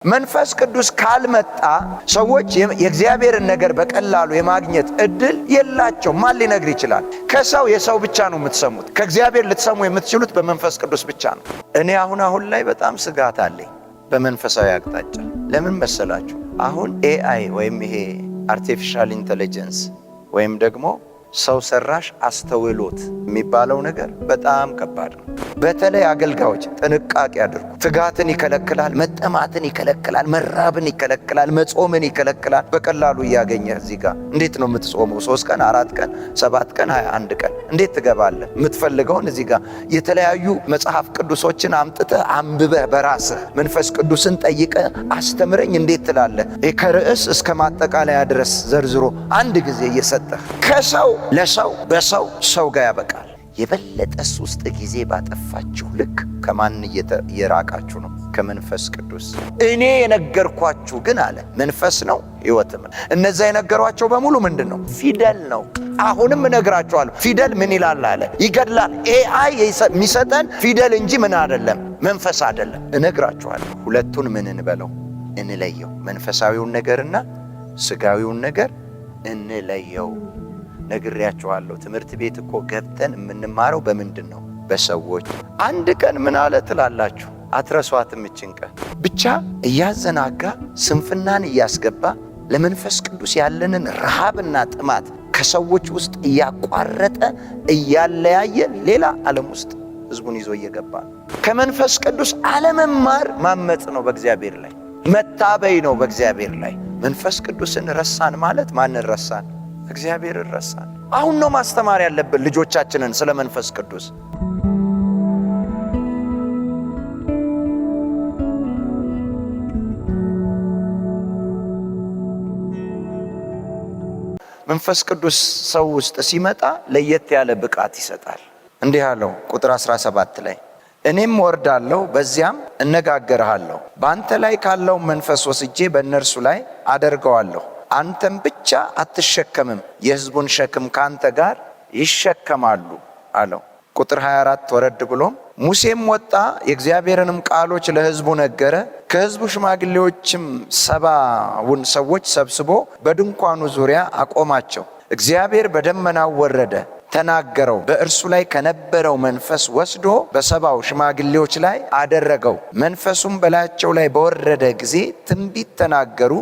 መንፈስ ቅዱስ ካልመጣ ሰዎች የእግዚአብሔርን ነገር በቀላሉ የማግኘት እድል የላቸው። ማን ሊነግር ይችላል? ከሰው የሰው ብቻ ነው የምትሰሙት። ከእግዚአብሔር ልትሰሙ የምትችሉት በመንፈስ ቅዱስ ብቻ ነው። እኔ አሁን ላይ በጣም ስጋት አለኝ በመንፈሳዊ አቅጣጫ። ለምን መሰላችሁ? አሁን ኤአይ ወይም ይሄ አርቲፊሻል ኢንተለጀንስ ወይም ደግሞ ሰው ሰራሽ አስተውሎት የሚባለው ነገር በጣም ከባድ ነው። በተለይ አገልጋዮች ጥንቃቄ አድርጉ። ትጋትን ይከለክላል፣ መጠማትን ይከለክላል፣ መራብን ይከለክላል፣ መጾምን ይከለክላል። በቀላሉ እያገኘህ እዚህ ጋር እንዴት ነው የምትጾመው? 3 ቀን 4 ቀን 7 ቀን 21 ቀን እንዴት ትገባለህ? የምትፈልገውን እዚህ ጋር የተለያዩ መጽሐፍ ቅዱሶችን አምጥተህ አንብበህ በራስህ መንፈስ ቅዱስን ጠይቀህ አስተምረኝ እንዴት ትላለህ? ከርዕስ እስከ ማጠቃለያ ድረስ ዘርዝሮ አንድ ጊዜ እየሰጠህ ከሰው ለሰው በሰው ሰው ጋር ያበቃል። የበለጠስ ውስጥ ጊዜ ባጠፋችሁ ልክ ከማን እየራቃችሁ ነው? ከመንፈስ ቅዱስ። እኔ የነገርኳችሁ ግን አለ መንፈስ ነው ሕይወትም ነው። እነዛ የነገሯቸው በሙሉ ምንድን ነው? ፊደል ነው። አሁንም እነግራችኋለሁ። ፊደል ምን ይላል አለ? ይገድላል። ኤአይ የሚሰጠን ፊደል እንጂ ምን አይደለም፣ መንፈስ አይደለም። እነግራችኋለሁ። ሁለቱን ምን እንበለው? እንለየው። መንፈሳዊውን ነገርና ስጋዊውን ነገር እንለየው። ነግሬያችኋለሁ። ትምህርት ቤት እኮ ገብተን የምንማረው በምንድን ነው? በሰዎች። አንድ ቀን ምን አለ ትላላችሁ? አትረሷትም። እችን ቀን ብቻ እያዘናጋ ስንፍናን እያስገባ ለመንፈስ ቅዱስ ያለንን ረሃብና ጥማት ከሰዎች ውስጥ እያቋረጠ እያለያየ ሌላ ዓለም ውስጥ ህዝቡን ይዞ እየገባ ነው። ከመንፈስ ቅዱስ አለመማር ማመጽ ነው። በእግዚአብሔር ላይ መታበይ ነው። በእግዚአብሔር ላይ መንፈስ ቅዱስን ረሳን ማለት ማንን ረሳን? እግዚአብሔር ረሳን። አሁን ነው ማስተማር ያለብን ልጆቻችንን ስለ መንፈስ ቅዱስ። መንፈስ ቅዱስ ሰው ውስጥ ሲመጣ ለየት ያለ ብቃት ይሰጣል። እንዲህ አለው ቁጥር 17 ላይ እኔም ወርዳለሁ፣ በዚያም እነጋገርሃለሁ፣ በአንተ ላይ ካለው መንፈስ ወስጄ በእነርሱ ላይ አደርገዋለሁ፣ አንተም ብቻ አትሸከምም፣ የሕዝቡን ሸክም ካንተ ጋር ይሸከማሉ አለው። ቁጥር 24 ወረድ ብሎም ሙሴም ወጣ፣ የእግዚአብሔርንም ቃሎች ለሕዝቡ ነገረ። ከሕዝቡ ሽማግሌዎችም 70ውን ሰዎች ሰብስቦ በድንኳኑ ዙሪያ አቆማቸው። እግዚአብሔር በደመናው ወረደ፣ ተናገረው። በእርሱ ላይ ከነበረው መንፈስ ወስዶ በ70 ሽማግሌዎች ላይ አደረገው። መንፈሱም በላያቸው ላይ በወረደ ጊዜ ትንቢት ተናገሩ።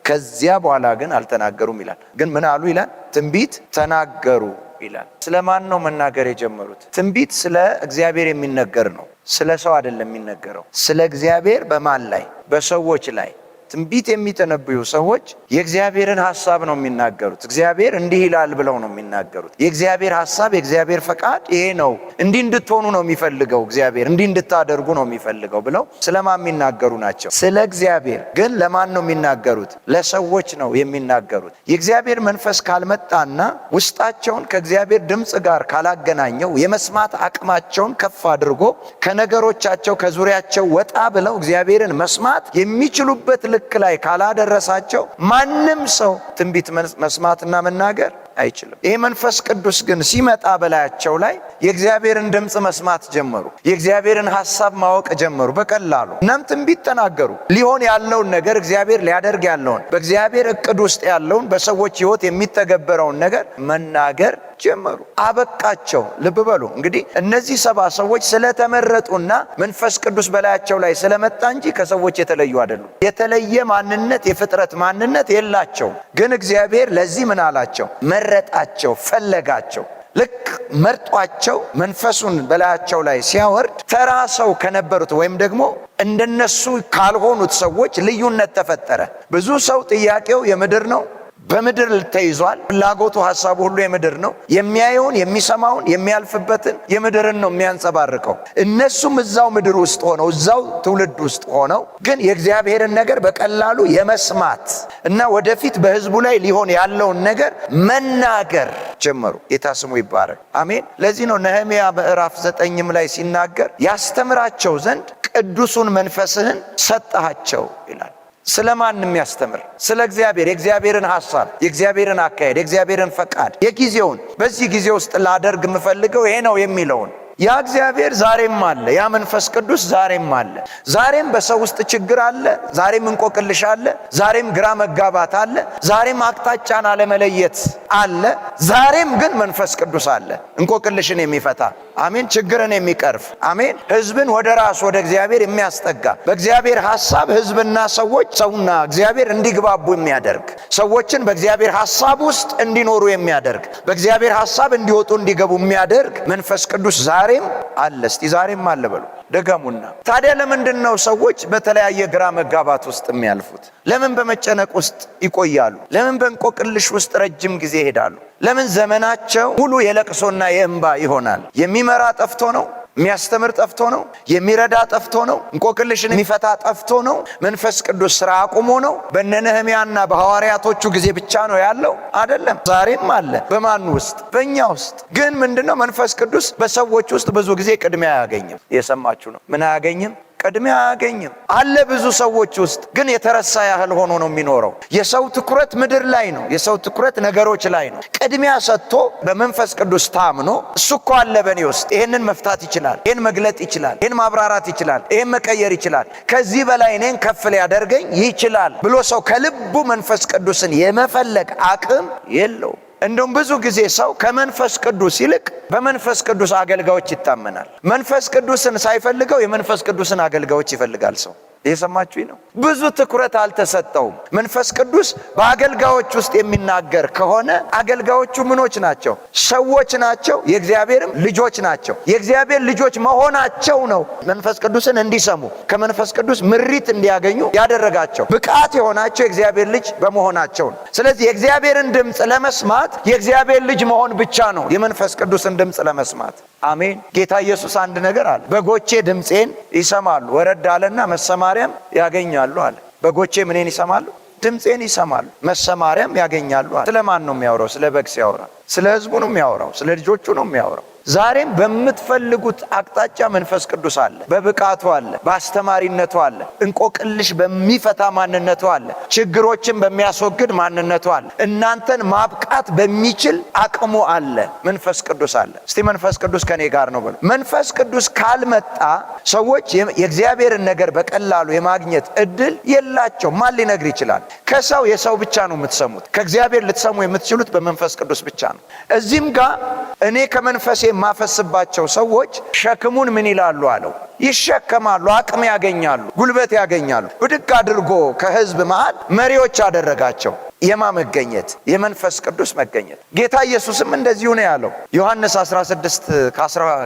ከዚያ በኋላ ግን አልተናገሩም ይላል። ግን ምን አሉ ይላል? ትንቢት ተናገሩ ይላል። ስለማን ነው መናገር የጀመሩት? ትንቢት ስለ እግዚአብሔር የሚነገር ነው። ስለ ሰው አይደለም የሚነገረው። ስለ እግዚአብሔር በማን ላይ? በሰዎች ላይ። ትንቢት የሚተነብዩ ሰዎች የእግዚአብሔርን ሐሳብ ነው የሚናገሩት። እግዚአብሔር እንዲህ ይላል ብለው ነው የሚናገሩት። የእግዚአብሔር ሐሳብ፣ የእግዚአብሔር ፈቃድ ይሄ ነው፣ እንዲህ እንድትሆኑ ነው የሚፈልገው እግዚአብሔር፣ እንዲህ እንድታደርጉ ነው የሚፈልገው ብለው ስለማን የሚናገሩ ናቸው? ስለ እግዚአብሔር። ግን ለማን ነው የሚናገሩት? ለሰዎች ነው የሚናገሩት። የእግዚአብሔር መንፈስ ካልመጣና ውስጣቸውን ከእግዚአብሔር ድምፅ ጋር ካላገናኘው፣ የመስማት አቅማቸውን ከፍ አድርጎ ከነገሮቻቸው ከዙሪያቸው ወጣ ብለው እግዚአብሔርን መስማት የሚችሉበት ልክ ላይ ካላደረሳቸው ማንም ሰው ትንቢት መስማትና መናገር አይችልም። ይሄ መንፈስ ቅዱስ ግን ሲመጣ በላያቸው ላይ የእግዚአብሔርን ድምፅ መስማት ጀመሩ። የእግዚአብሔርን ሐሳብ ማወቅ ጀመሩ በቀላሉ። እናም ትንቢት ተናገሩ። ሊሆን ያለውን ነገር እግዚአብሔር ሊያደርግ ያለውን በእግዚአብሔር እቅድ ውስጥ ያለውን በሰዎች ሕይወት የሚተገበረውን ነገር መናገር ጀመሩ። አበቃቸው። ልብ በሉ እንግዲህ እነዚህ 70 ሰዎች ስለተመረጡና መንፈስ ቅዱስ በላያቸው ላይ ስለመጣ እንጂ ከሰዎች የተለዩ አይደሉም። የተለየ ማንነት፣ የፍጥረት ማንነት የላቸው። ግን እግዚአብሔር ለዚህ ምን አላቸው? መረጣቸው፣ ፈለጋቸው። ልክ መርጧቸው መንፈሱን በላያቸው ላይ ሲያወርድ ተራ ሰው ከነበሩት ወይም ደግሞ እንደነሱ ካልሆኑት ሰዎች ልዩነት ተፈጠረ። ብዙ ሰው ጥያቄው የምድር ነው። በምድር ተይዟል። ፍላጎቱ ሐሳቡ ሁሉ የምድር ነው። የሚያየውን የሚሰማውን የሚያልፍበትን የምድርን ነው የሚያንጸባርቀው። እነሱም እዛው ምድር ውስጥ ሆነው እዛው ትውልድ ውስጥ ሆነው ግን የእግዚአብሔርን ነገር በቀላሉ የመስማት እና ወደፊት በሕዝቡ ላይ ሊሆን ያለውን ነገር መናገር ጀመሩ። ጌታ ስሙ ይባረክ። አሜን። ለዚህ ነው ነህምያ ምዕራፍ 9 ላይ ሲናገር ያስተምራቸው ዘንድ ቅዱሱን መንፈስህን ሰጠሃቸው ይላል። ስለማንም ያስተምር? ስለ እግዚአብሔር፣ የእግዚአብሔርን ሐሳብ፣ የእግዚአብሔርን አካሄድ፣ የእግዚአብሔርን ፈቃድ፣ የጊዜውን በዚህ ጊዜ ውስጥ ላደርግ የምፈልገው ይሄ ነው የሚለውን ያ እግዚአብሔር ዛሬም አለ። ያ መንፈስ ቅዱስ ዛሬም አለ። ዛሬም በሰው ውስጥ ችግር አለ። ዛሬም እንቆቅልሽ አለ። ዛሬም ግራ መጋባት አለ። ዛሬም አቅጣጫን አለመለየት አለ። ዛሬም ግን መንፈስ ቅዱስ አለ፣ እንቆቅልሽን የሚፈታ አሜን፣ ችግርን የሚቀርፍ አሜን፣ ሕዝብን ወደ ራስ ወደ እግዚአብሔር የሚያስጠጋ በእግዚአብሔር ሐሳብ ሕዝብና ሰዎች ሰውና እግዚአብሔር እንዲግባቡ የሚያደርግ ሰዎችን በእግዚአብሔር ሐሳብ ውስጥ እንዲኖሩ የሚያደርግ በእግዚአብሔር ሐሳብ እንዲወጡ እንዲገቡ የሚያደርግ መንፈስ ቅዱስ ዛሬም አለ። እስቲ ዛሬም አለ በሉ ደገሙና። ታዲያ ለምንድን ነው ሰዎች በተለያየ ግራ መጋባት ውስጥ የሚያልፉት? ለምን በመጨነቅ ውስጥ ይቆያሉ? ለምን በእንቆቅልሽ ውስጥ ረጅም ጊዜ ይሄዳሉ? ለምን ዘመናቸው ሙሉ የለቅሶና የእንባ ይሆናል? የሚመራ ጠፍቶ ነው? የሚያስተምር ጠፍቶ ነው? የሚረዳ ጠፍቶ ነው? እንቆቅልሽን የሚፈታ ጠፍቶ ነው? መንፈስ ቅዱስ ሥራ አቁሞ ነው? በእነ ነህምያና በሐዋርያቶቹ ጊዜ ብቻ ነው ያለው? አይደለም፣ ዛሬም አለ። በማን ውስጥ? በእኛ ውስጥ። ግን ምንድነው? መንፈስ ቅዱስ በሰዎች ውስጥ ብዙ ጊዜ ቅድሚያ አያገኝም። የሰማችሁ ነው። ምን አያገኝም? ቅድሚያ አያገኝም። አለ ብዙ ሰዎች ውስጥ ግን የተረሳ ያህል ሆኖ ነው የሚኖረው። የሰው ትኩረት ምድር ላይ ነው። የሰው ትኩረት ነገሮች ላይ ነው። ቅድሚያ ሰጥቶ በመንፈስ ቅዱስ ታምኖ እሱ እኮ አለ በእኔ ውስጥ፣ ይህንን መፍታት ይችላል፣ ይህን መግለጥ ይችላል፣ ይህን ማብራራት ይችላል፣ ይህን መቀየር ይችላል፣ ከዚህ በላይ እኔን ከፍ ሊያደርገኝ ይችላል ብሎ ሰው ከልቡ መንፈስ ቅዱስን የመፈለግ አቅም የለውም። እንደውም ብዙ ጊዜ ሰው ከመንፈስ ቅዱስ ይልቅ በመንፈስ ቅዱስ አገልጋዮች ይታመናል። መንፈስ ቅዱስን ሳይፈልገው የመንፈስ ቅዱስን አገልጋዮች ይፈልጋል ሰው። የሰማችሁኝ ነው። ብዙ ትኩረት አልተሰጠውም። መንፈስ ቅዱስ በአገልጋዮች ውስጥ የሚናገር ከሆነ አገልጋዮቹ ምኖች ናቸው? ሰዎች ናቸው። የእግዚአብሔርም ልጆች ናቸው። የእግዚአብሔር ልጆች መሆናቸው ነው መንፈስ ቅዱስን እንዲሰሙ ከመንፈስ ቅዱስ ምሪት እንዲያገኙ ያደረጋቸው። ብቃት የሆናቸው የእግዚአብሔር ልጅ በመሆናቸው ነው። ስለዚህ የእግዚአብሔርን ድምፅ ለመስማት የእግዚአብሔር ልጅ መሆን ብቻ ነው የመንፈስ ቅዱስን ድምፅ ለመስማት። አሜን። ጌታ ኢየሱስ አንድ ነገር አለ። በጎቼ ድምፄን ይሰማሉ፣ ወረድ አለና መሰማሪያም ያገኛሉ አለ። በጎቼ ምንን ይሰማሉ? ድምፄን ይሰማሉ፣ መሰማሪያም ያገኛሉ አለ። ስለማን ነው የሚያወራው? ስለ በግ ሲያወራ ስለ ሕዝቡ ነው የሚያወራው፣ ስለ ልጆቹ ነው የሚያወራው። ዛሬም በምትፈልጉት አቅጣጫ መንፈስ ቅዱስ አለ። በብቃቱ አለ፣ በአስተማሪነቱ አለ፣ እንቆቅልሽ በሚፈታ ማንነቱ አለ፣ ችግሮችን በሚያስወግድ ማንነቱ አለ፣ እናንተን ማብቃት በሚችል አቅሙ አለ። መንፈስ ቅዱስ አለ። እስቲ መንፈስ ቅዱስ ከኔ ጋር ነው በሉ። መንፈስ ቅዱስ ካልመጣ ሰዎች የእግዚአብሔርን ነገር በቀላሉ የማግኘት እድል የላቸው። ማን ሊነግር ይችላል? ከሰው የሰው ብቻ ነው የምትሰሙት። ከእግዚአብሔር ልትሰሙ የምትችሉት በመንፈስ ቅዱስ ብቻ ነው። እዚህም ጋር እኔ ከመንፈሴ የማፈስባቸው ሰዎች ሸክሙን ምን ይላሉ አለው? ይሸከማሉ፣ አቅም ያገኛሉ፣ ጉልበት ያገኛሉ። ብድግ አድርጎ ከሕዝብ መሃል መሪዎች አደረጋቸው። የማ መገኘት? የመንፈስ ቅዱስ መገኘት። ጌታ ኢየሱስም እንደዚሁ ነው ያለው። ዮሐንስ 16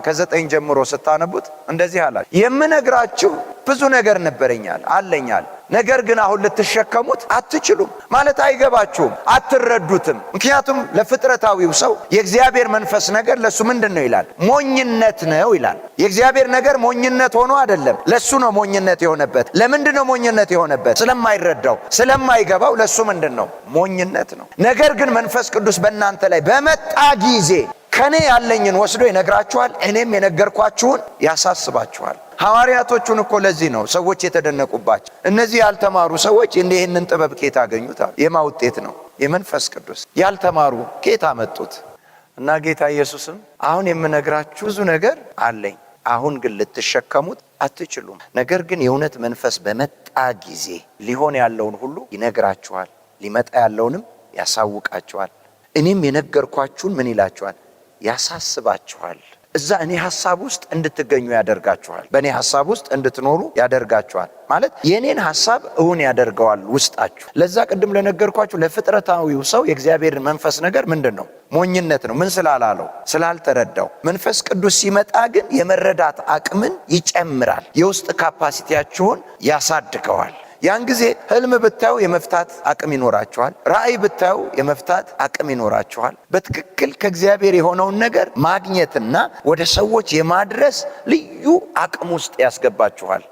ከ9 ጀምሮ ስታነቡት እንደዚህ አላቸው፣ የምነግራችሁ ብዙ ነገር ነበረኛል አለኛል፣ ነገር ግን አሁን ልትሸከሙት አትችሉም። ማለት አይገባችሁም፣ አትረዱትም። ምክንያቱም ለፍጥረታዊው ሰው የእግዚአብሔር መንፈስ ነገር ለሱ ምንድን ነው ይላል? ሞኝነት ነው ይላል። የእግዚአብሔር ነገር ሞኝነት ሆኖ አይደለም፣ ለሱ ነው ሞኝነት የሆነበት። ለምንድን ነው ሞኝነት የሆነበት? ስለማይረዳው ስለማይገባው ለሱ ምንድን ነው? ሞኝነት ነው። ነገር ግን መንፈስ ቅዱስ በእናንተ ላይ በመጣ ጊዜ ከኔ ያለኝን ወስዶ ይነግራችኋል፣ እኔም የነገርኳችሁን ያሳስባችኋል። ሐዋርያቶቹን እኮ ለዚህ ነው ሰዎች የተደነቁባቸው። እነዚህ ያልተማሩ ሰዎች ይህንን ጥበብ ኬት አገኙት? የማ ውጤት ነው? የመንፈስ ቅዱስ። ያልተማሩ ኬት አመጡት? እና ጌታ ኢየሱስም አሁን የምነግራችሁ ብዙ ነገር አለኝ፣ አሁን ግን ልትሸከሙት አትችሉም። ነገር ግን የእውነት መንፈስ በመጣ ጊዜ ሊሆን ያለውን ሁሉ ይነግራችኋል፣ ሊመጣ ያለውንም ያሳውቃችኋል። እኔም የነገርኳችሁን ምን ይላችኋል? ያሳስባችኋል። እዛ እኔ ሐሳብ ውስጥ እንድትገኙ ያደርጋችኋል። በእኔ ሐሳብ ውስጥ እንድትኖሩ ያደርጋችኋል። ማለት የኔን ሐሳብ እውን ያደርገዋል ውስጣችሁ። ለዛ ቅድም ለነገርኳችሁ ለፍጥረታዊው ሰው የእግዚአብሔር መንፈስ ነገር ምንድን ነው? ሞኝነት ነው። ምን ስላላለው? ስላልተረዳው። መንፈስ ቅዱስ ሲመጣ ግን የመረዳት አቅምን ይጨምራል። የውስጥ ካፓሲቲያችሁን ያሳድገዋል። ያን ጊዜ ህልም ብታዩ የመፍታት አቅም ይኖራችኋል። ራእይ ብታዩ የመፍታት አቅም ይኖራችኋል። በትክክል ከእግዚአብሔር የሆነውን ነገር ማግኘትና ወደ ሰዎች የማድረስ ልዩ አቅም ውስጥ ያስገባችኋል።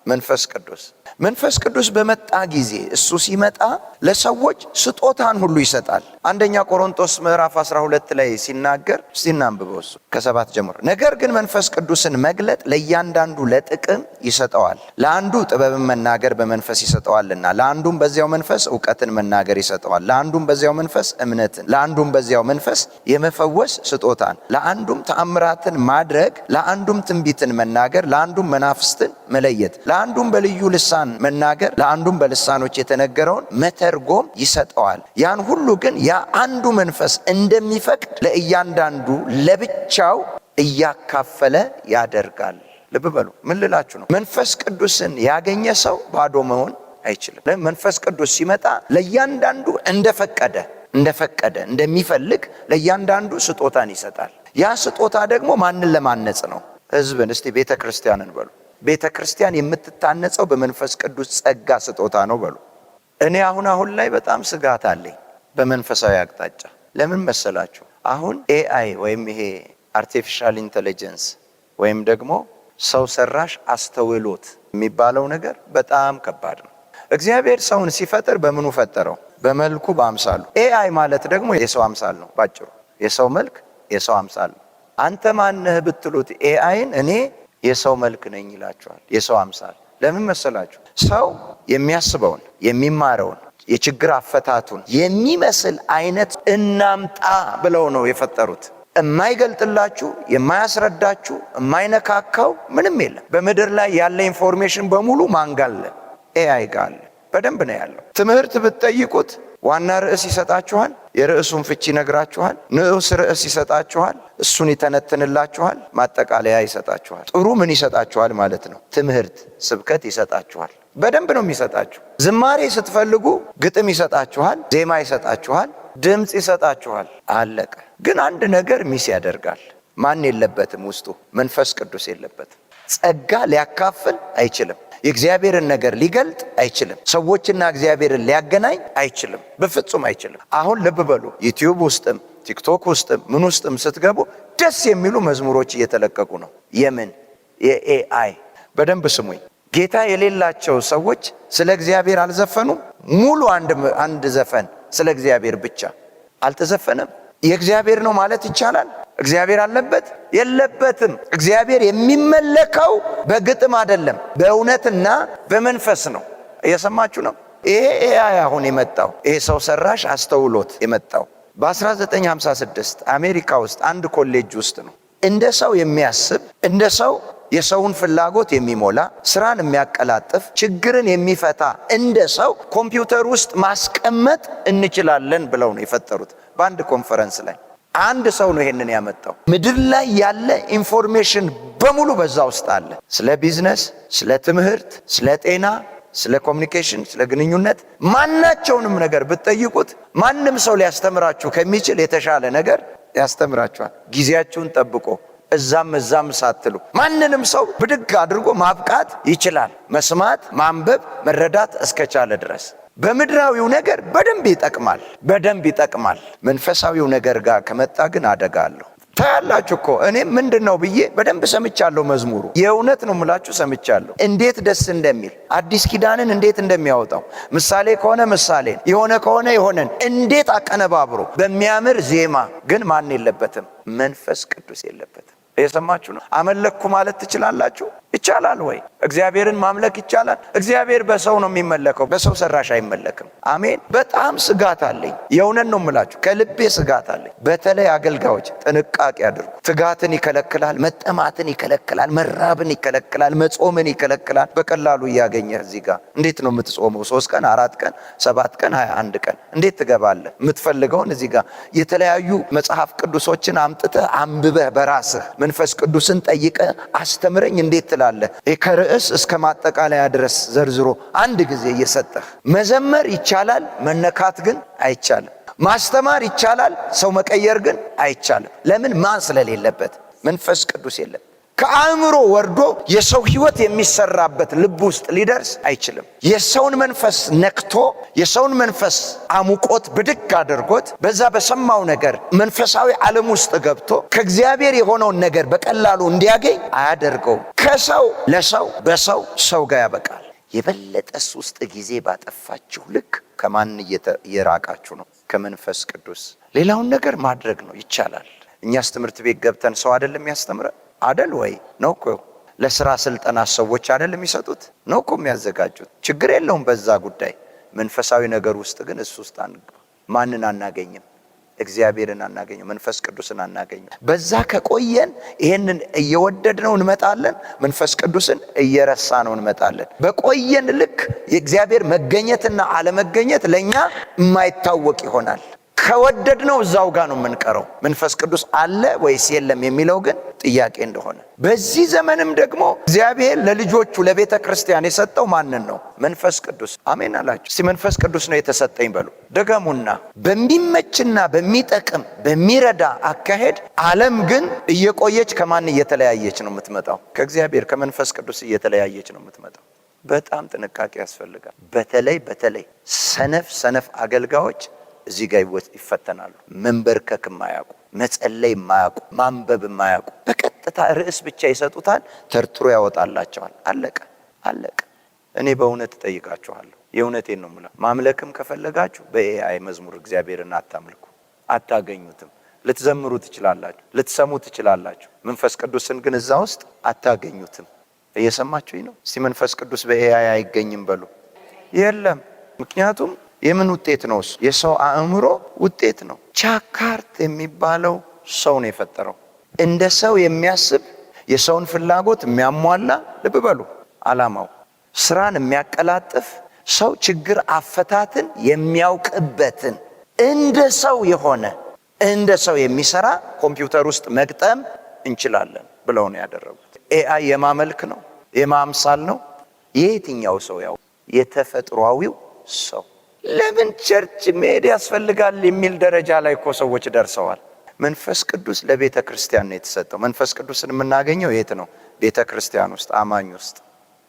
መንፈስ ቅዱስ። መንፈስ ቅዱስ በመጣ ጊዜ እሱ ሲመጣ ለሰዎች ስጦታን ሁሉ ይሰጣል። አንደኛ ቆሮንቶስ ምዕራፍ 12 ላይ ሲናገር እስቲ እናንብበው እሱ ከ7 ጀምሮ። ነገር ግን መንፈስ ቅዱስን መግለጥ ለእያንዳንዱ ለጥቅም ይሰጠዋል። ለአንዱ ጥበብን መናገር በመንፈስ ይሰጠዋልና፣ ለአንዱም በዚያው መንፈስ እውቀትን መናገር ይሰጠዋል፣ ለአንዱም በዚያው መንፈስ እምነትን፣ ለአንዱም በዚያው መንፈስ የመፈወስ ስጦታን፣ ለአንዱም ተአምራትን ማድረግ፣ ለአንዱም ትንቢትን መናገር፣ ለአንዱም መናፍስትን መለየት፣ ለአንዱም በልዩ ልሳን መናገር፣ ለአንዱም በልሳኖች የተነገረውን መተርጎም ይሰጠዋል። ያን ሁሉ ግን ያ አንዱ መንፈስ እንደሚፈቅድ ለእያንዳንዱ ለብቻው እያካፈለ ያደርጋል። ልብ በሉ። ምን ልላችሁ ነው? መንፈስ ቅዱስን ያገኘ ሰው ባዶ መሆን አይችልም። መንፈስ ቅዱስ ሲመጣ ለእያንዳንዱ እንደፈቀደ እንደሚፈልግ ለእያንዳንዱ ስጦታን ይሰጣል። ያ ስጦታ ደግሞ ማንን ለማነጽ ነው? ሕዝብን። እስቲ ቤተ ክርስቲያንን በሉ። ቤተ ክርስቲያን የምትታነጸው በመንፈስ ቅዱስ ጸጋ ስጦታ ነው በሉ። እኔ አሁን ላይ በጣም ስጋት አለኝ በመንፈሳዊ አቅጣጫ። ለምን መሰላችሁ? አሁን ኤአይ ወይም ይሄ አርቲፊሻል ኢንተለጀንስ ወይም ደግሞ ሰው ሰራሽ አስተውሎት የሚባለው ነገር በጣም ከባድ ነው። እግዚአብሔር ሰውን ሲፈጥር በምኑ ፈጠረው? በመልኩ በአምሳሉ። ኤአይ ማለት ደግሞ የሰው አምሳል ነው። ባጭሩ የሰው መልክ የሰው አምሳል ነው። አንተ ማነህ ብትሉት ኤአይን እኔ የሰው መልክ ነኝ ይላችኋል። የሰው አምሳል። ለምን መሰላችሁ? ሰው የሚያስበውን የሚማረውን የችግር አፈታቱን የሚመስል አይነት እናምጣ ብለው ነው የፈጠሩት። የማይገልጥላችሁ የማያስረዳችሁ የማይነካካው ምንም የለም። በምድር ላይ ያለ ኢንፎርሜሽን በሙሉ ማን ጋር አለ? ኤአይ ጋር አለ። በደንብ ነው ያለው። ትምህርት ብትጠይቁት ዋና ርዕስ ይሰጣችኋል፣ የርዕሱን ፍቺ ይነግራችኋል። ንዑስ ርዕስ ይሰጣችኋል፣ እሱን ይተነትንላችኋል፣ ማጠቃለያ ይሰጣችኋል። ጥሩ ምን ይሰጣችኋል ማለት ነው? ትምህርት፣ ስብከት ይሰጣችኋል። በደንብ ነው የሚሰጣችሁ። ዝማሬ ስትፈልጉ ግጥም ይሰጣችኋል፣ ዜማ ይሰጣችኋል፣ ድምፅ ይሰጣችኋል። አለቀ። ግን አንድ ነገር ሚስ ያደርጋል። ማን የለበትም? ውስጡ መንፈስ ቅዱስ የለበትም። ጸጋ ሊያካፍል አይችልም። የእግዚአብሔርን ነገር ሊገልጥ አይችልም። ሰዎችና እግዚአብሔርን ሊያገናኝ አይችልም። በፍጹም አይችልም። አሁን ልብ በሉ። ዩቲዩብ ውስጥም ቲክቶክ ውስጥም ምን ውስጥም ስትገቡ ደስ የሚሉ መዝሙሮች እየተለቀቁ ነው። የምን? የኤአይ። በደንብ ስሙኝ። ጌታ የሌላቸው ሰዎች ስለ እግዚአብሔር አልዘፈኑም። ሙሉ አንድ ዘፈን ስለ እግዚአብሔር ብቻ አልተዘፈነም። የእግዚአብሔር ነው ማለት ይቻላል? እግዚአብሔር አለበት? የለበትም። እግዚአብሔር የሚመለከው በግጥም አይደለም፣ በእውነትና በመንፈስ ነው። እየሰማችሁ ነው? ይሄ ኤአይ አሁን የመጣው ይሄ ሰው ሰራሽ አስተውሎት የመጣው በ1956 አሜሪካ ውስጥ አንድ ኮሌጅ ውስጥ ነው። እንደ ሰው የሚያስብ እንደ ሰው የሰውን ፍላጎት የሚሞላ ስራን የሚያቀላጥፍ ችግርን የሚፈታ እንደ ሰው ኮምፒውተር ውስጥ ማስቀመጥ እንችላለን ብለው ነው የፈጠሩት። በአንድ ኮንፈረንስ ላይ አንድ ሰው ነው ይሄንን ያመጣው። ምድር ላይ ያለ ኢንፎርሜሽን በሙሉ በዛ ውስጥ አለ። ስለ ቢዝነስ፣ ስለ ትምህርት፣ ስለ ጤና፣ ስለ ኮሚኒኬሽን፣ ስለ ግንኙነት ማናቸውንም ነገር ብትጠይቁት ማንም ሰው ሊያስተምራችሁ ከሚችል የተሻለ ነገር ያስተምራችኋል። ጊዜያችሁን ጠብቆ እዛም ሳትሉ ማንንም ሰው ብድግ አድርጎ ማብቃት ይችላል። መስማት፣ ማንበብ፣ መረዳት እስከቻለ ድረስ በምድራዊው ነገር በደንብ ይጠቅማል። መንፈሳዊው ነገር ጋር ከመጣ ግን አደጋ አለው። ታያላችሁ እኮ እኔም ምንድነው ብዬ በደንብ ሰምቻለሁ። መዝሙሩ የእውነት ነው የምላችሁ ሰምቻለሁ። እንዴት ደስ እንደሚል አዲስ ኪዳንን እንዴት እንደሚያወጣው ምሳሌ ከሆነ ምሳሌን የሆነ ከሆነ የሆነን እንዴት አቀነባብሮ በሚያምር ዜማ። ግን ማን የለበትም? መንፈስ ቅዱስ የለበትም። እየሰማችሁ ነው? አመለኩ ማለት ትችላላችሁ? ይቻላል ወይ? እግዚአብሔርን ማምለክ ይቻላል? እግዚአብሔር በሰው ነው የሚመለከው፣ በሰው ሰራሽ አይመለክም። አሜን። በጣም ስጋት አለኝ። የእውነት ነው የምላችሁ፣ ከልቤ ስጋት አለኝ። በተለይ አገልጋዮች ጥንቃቄ አድርጉ። ትጋትን ይከለክላል፣ መጠማትን ይከለክላል፣ መራብን ይከለክላል፣ መጾምን ይከለክላል። በቀላሉ እያገኘህ እዚህ ጋር እንዴት ነው የምትጾመው? 3 ቀን 4 ቀን 7 ቀን 21 ቀን እንዴት ትገባለህ? የምትፈልገውን እዚህ ጋር የተለያዩ መጽሐፍ ቅዱሶችን አምጥተህ አንብበህ በራስህ መንፈስ ቅዱስን ጠይቀህ አስተምረኝ እንዴት ትላለህ? ከርዕስ እስከ ማጠቃለያ ድረስ ዘርዝሮ አንድ ጊዜ እየሰጠህ መዘመር ይቻላል፣ መነካት ግን አይቻልም። ማስተማር ይቻላል፣ ሰው መቀየር ግን አይቻልም። ለምን? ማን ስለሌለበት? መንፈስ ቅዱስ የለም። ከአእምሮ ወርዶ የሰው ሕይወት የሚሰራበት ልብ ውስጥ ሊደርስ አይችልም። የሰውን መንፈስ ነክቶ የሰውን መንፈስ አሙቆት ብድግ አድርጎት በዛ በሰማው ነገር መንፈሳዊ ዓለም ውስጥ ገብቶ ከእግዚአብሔር የሆነውን ነገር በቀላሉ እንዲያገኝ አያደርገውም። ከሰው ለሰው በሰው ጋር ያበቃል። የበለጠስ ውስጥ ጊዜ ባጠፋችሁ ልክ ከማን እየራቃችሁ ነው? ከመንፈስ ቅዱስ። ሌላውን ነገር ማድረግ ነው፣ ይቻላል። እኛስ ትምህርት ቤት ገብተን ሰው አይደለም የሚያስተምረን አይደል ወይ? ነው እኮ። ለስራ ስልጠና ሰዎች አይደለም የሚሰጡት? ነው እኮ የሚያዘጋጁት። ችግር የለውም በዛ ጉዳይ። መንፈሳዊ ነገር ውስጥ ግን እሱ ውስጥ ማንን አናገኝም? እግዚአብሔርን አናገኘው፣ መንፈስ ቅዱስን አናገኘው። በዛ ከቆየን ይሄንን እየወደድነው እንመጣለን፣ መንፈስ ቅዱስን እየረሳነው እንመጣለን። በቆየን ልክ የእግዚአብሔር መገኘትና አለመገኘት ለኛ የማይታወቅ ይሆናል። ከወደድነው እዛው ጋር ነው የምንቀረው። መንፈስ ቅዱስ አለ ወይስ የለም የሚለው ግን ጥያቄ እንደሆነ። በዚህ ዘመንም ደግሞ እግዚአብሔር ለልጆቹ ለቤተ ክርስቲያን የሰጠው ማንን ነው? መንፈስ ቅዱስ። አሜን አላችሁ? እስቲ መንፈስ ቅዱስ ነው የተሰጠኝ በሉ ደገሙና። በሚመችና በሚጠቅም በሚረዳ አካሄድ ዓለም ግን እየቆየች ከማን እየተለያየች ነው የምትመጣው? ከእግዚአብሔር ከመንፈስ ቅዱስ እየተለያየች ነው የምትመጣው። በጣም ጥንቃቄ ያስፈልጋል። በተለይ ሰነፍ አገልጋዮች እዚህ ጋር ይፈተናሉ። መንበርከክ የማያውቁ፣ መጸለይ የማያውቁ፣ ማንበብ የማያውቁ፣ በቀጥታ ርዕስ ብቻ ይሰጡታል፣ ተርትሮ ያወጣላቸዋል። አለቀ። እኔ በእውነት እጠይቃችኋለሁ፣ የእውነቴን ነው የምለው። ማምለክም ከፈለጋችሁ በኤአይ መዝሙር እግዚአብሔርን አታምልኩ፣ አታገኙትም። ልትዘምሩ ትችላላችሁ፣ ልትሰሙ ትችላላችሁ። መንፈስ ቅዱስን ግን እዛ ውስጥ አታገኙትም። እየሰማችሁኝ ነው? እስቲ መንፈስ ቅዱስ በኤአይ አይገኝም በሉ። የለም። ምክንያቱም የምን ውጤት ነው? የሰው አእምሮ ውጤት ነው። ቻካርት የሚባለው ሰው ነው የፈጠረው። እንደ ሰው የሚያስብ የሰውን ፍላጎት የሚያሟላ፣ ልብ በሉ ዓላማው ስራን የሚያቀላጥፍ ሰው፣ ችግር አፈታትን የሚያውቅበትን እንደ ሰው የሆነ እንደ ሰው የሚሰራ ኮምፒውተር ውስጥ መግጠም እንችላለን ብለው ነው ያደረጉት። ኤአይ የማመልክ ነው? የማምሳል ነው? የየትኛው ሰው? ያው የተፈጥሯዊው ሰው። ለምን ቸርች መሄድ ያስፈልጋል የሚል ደረጃ ላይ እኮ ሰዎች ደርሰዋል። መንፈስ ቅዱስ ለቤተ ክርስቲያን ነው የተሰጠው። መንፈስ ቅዱስን የምናገኘው የት ነው? ቤተ ክርስቲያን ውስጥ፣ አማኝ ውስጥ።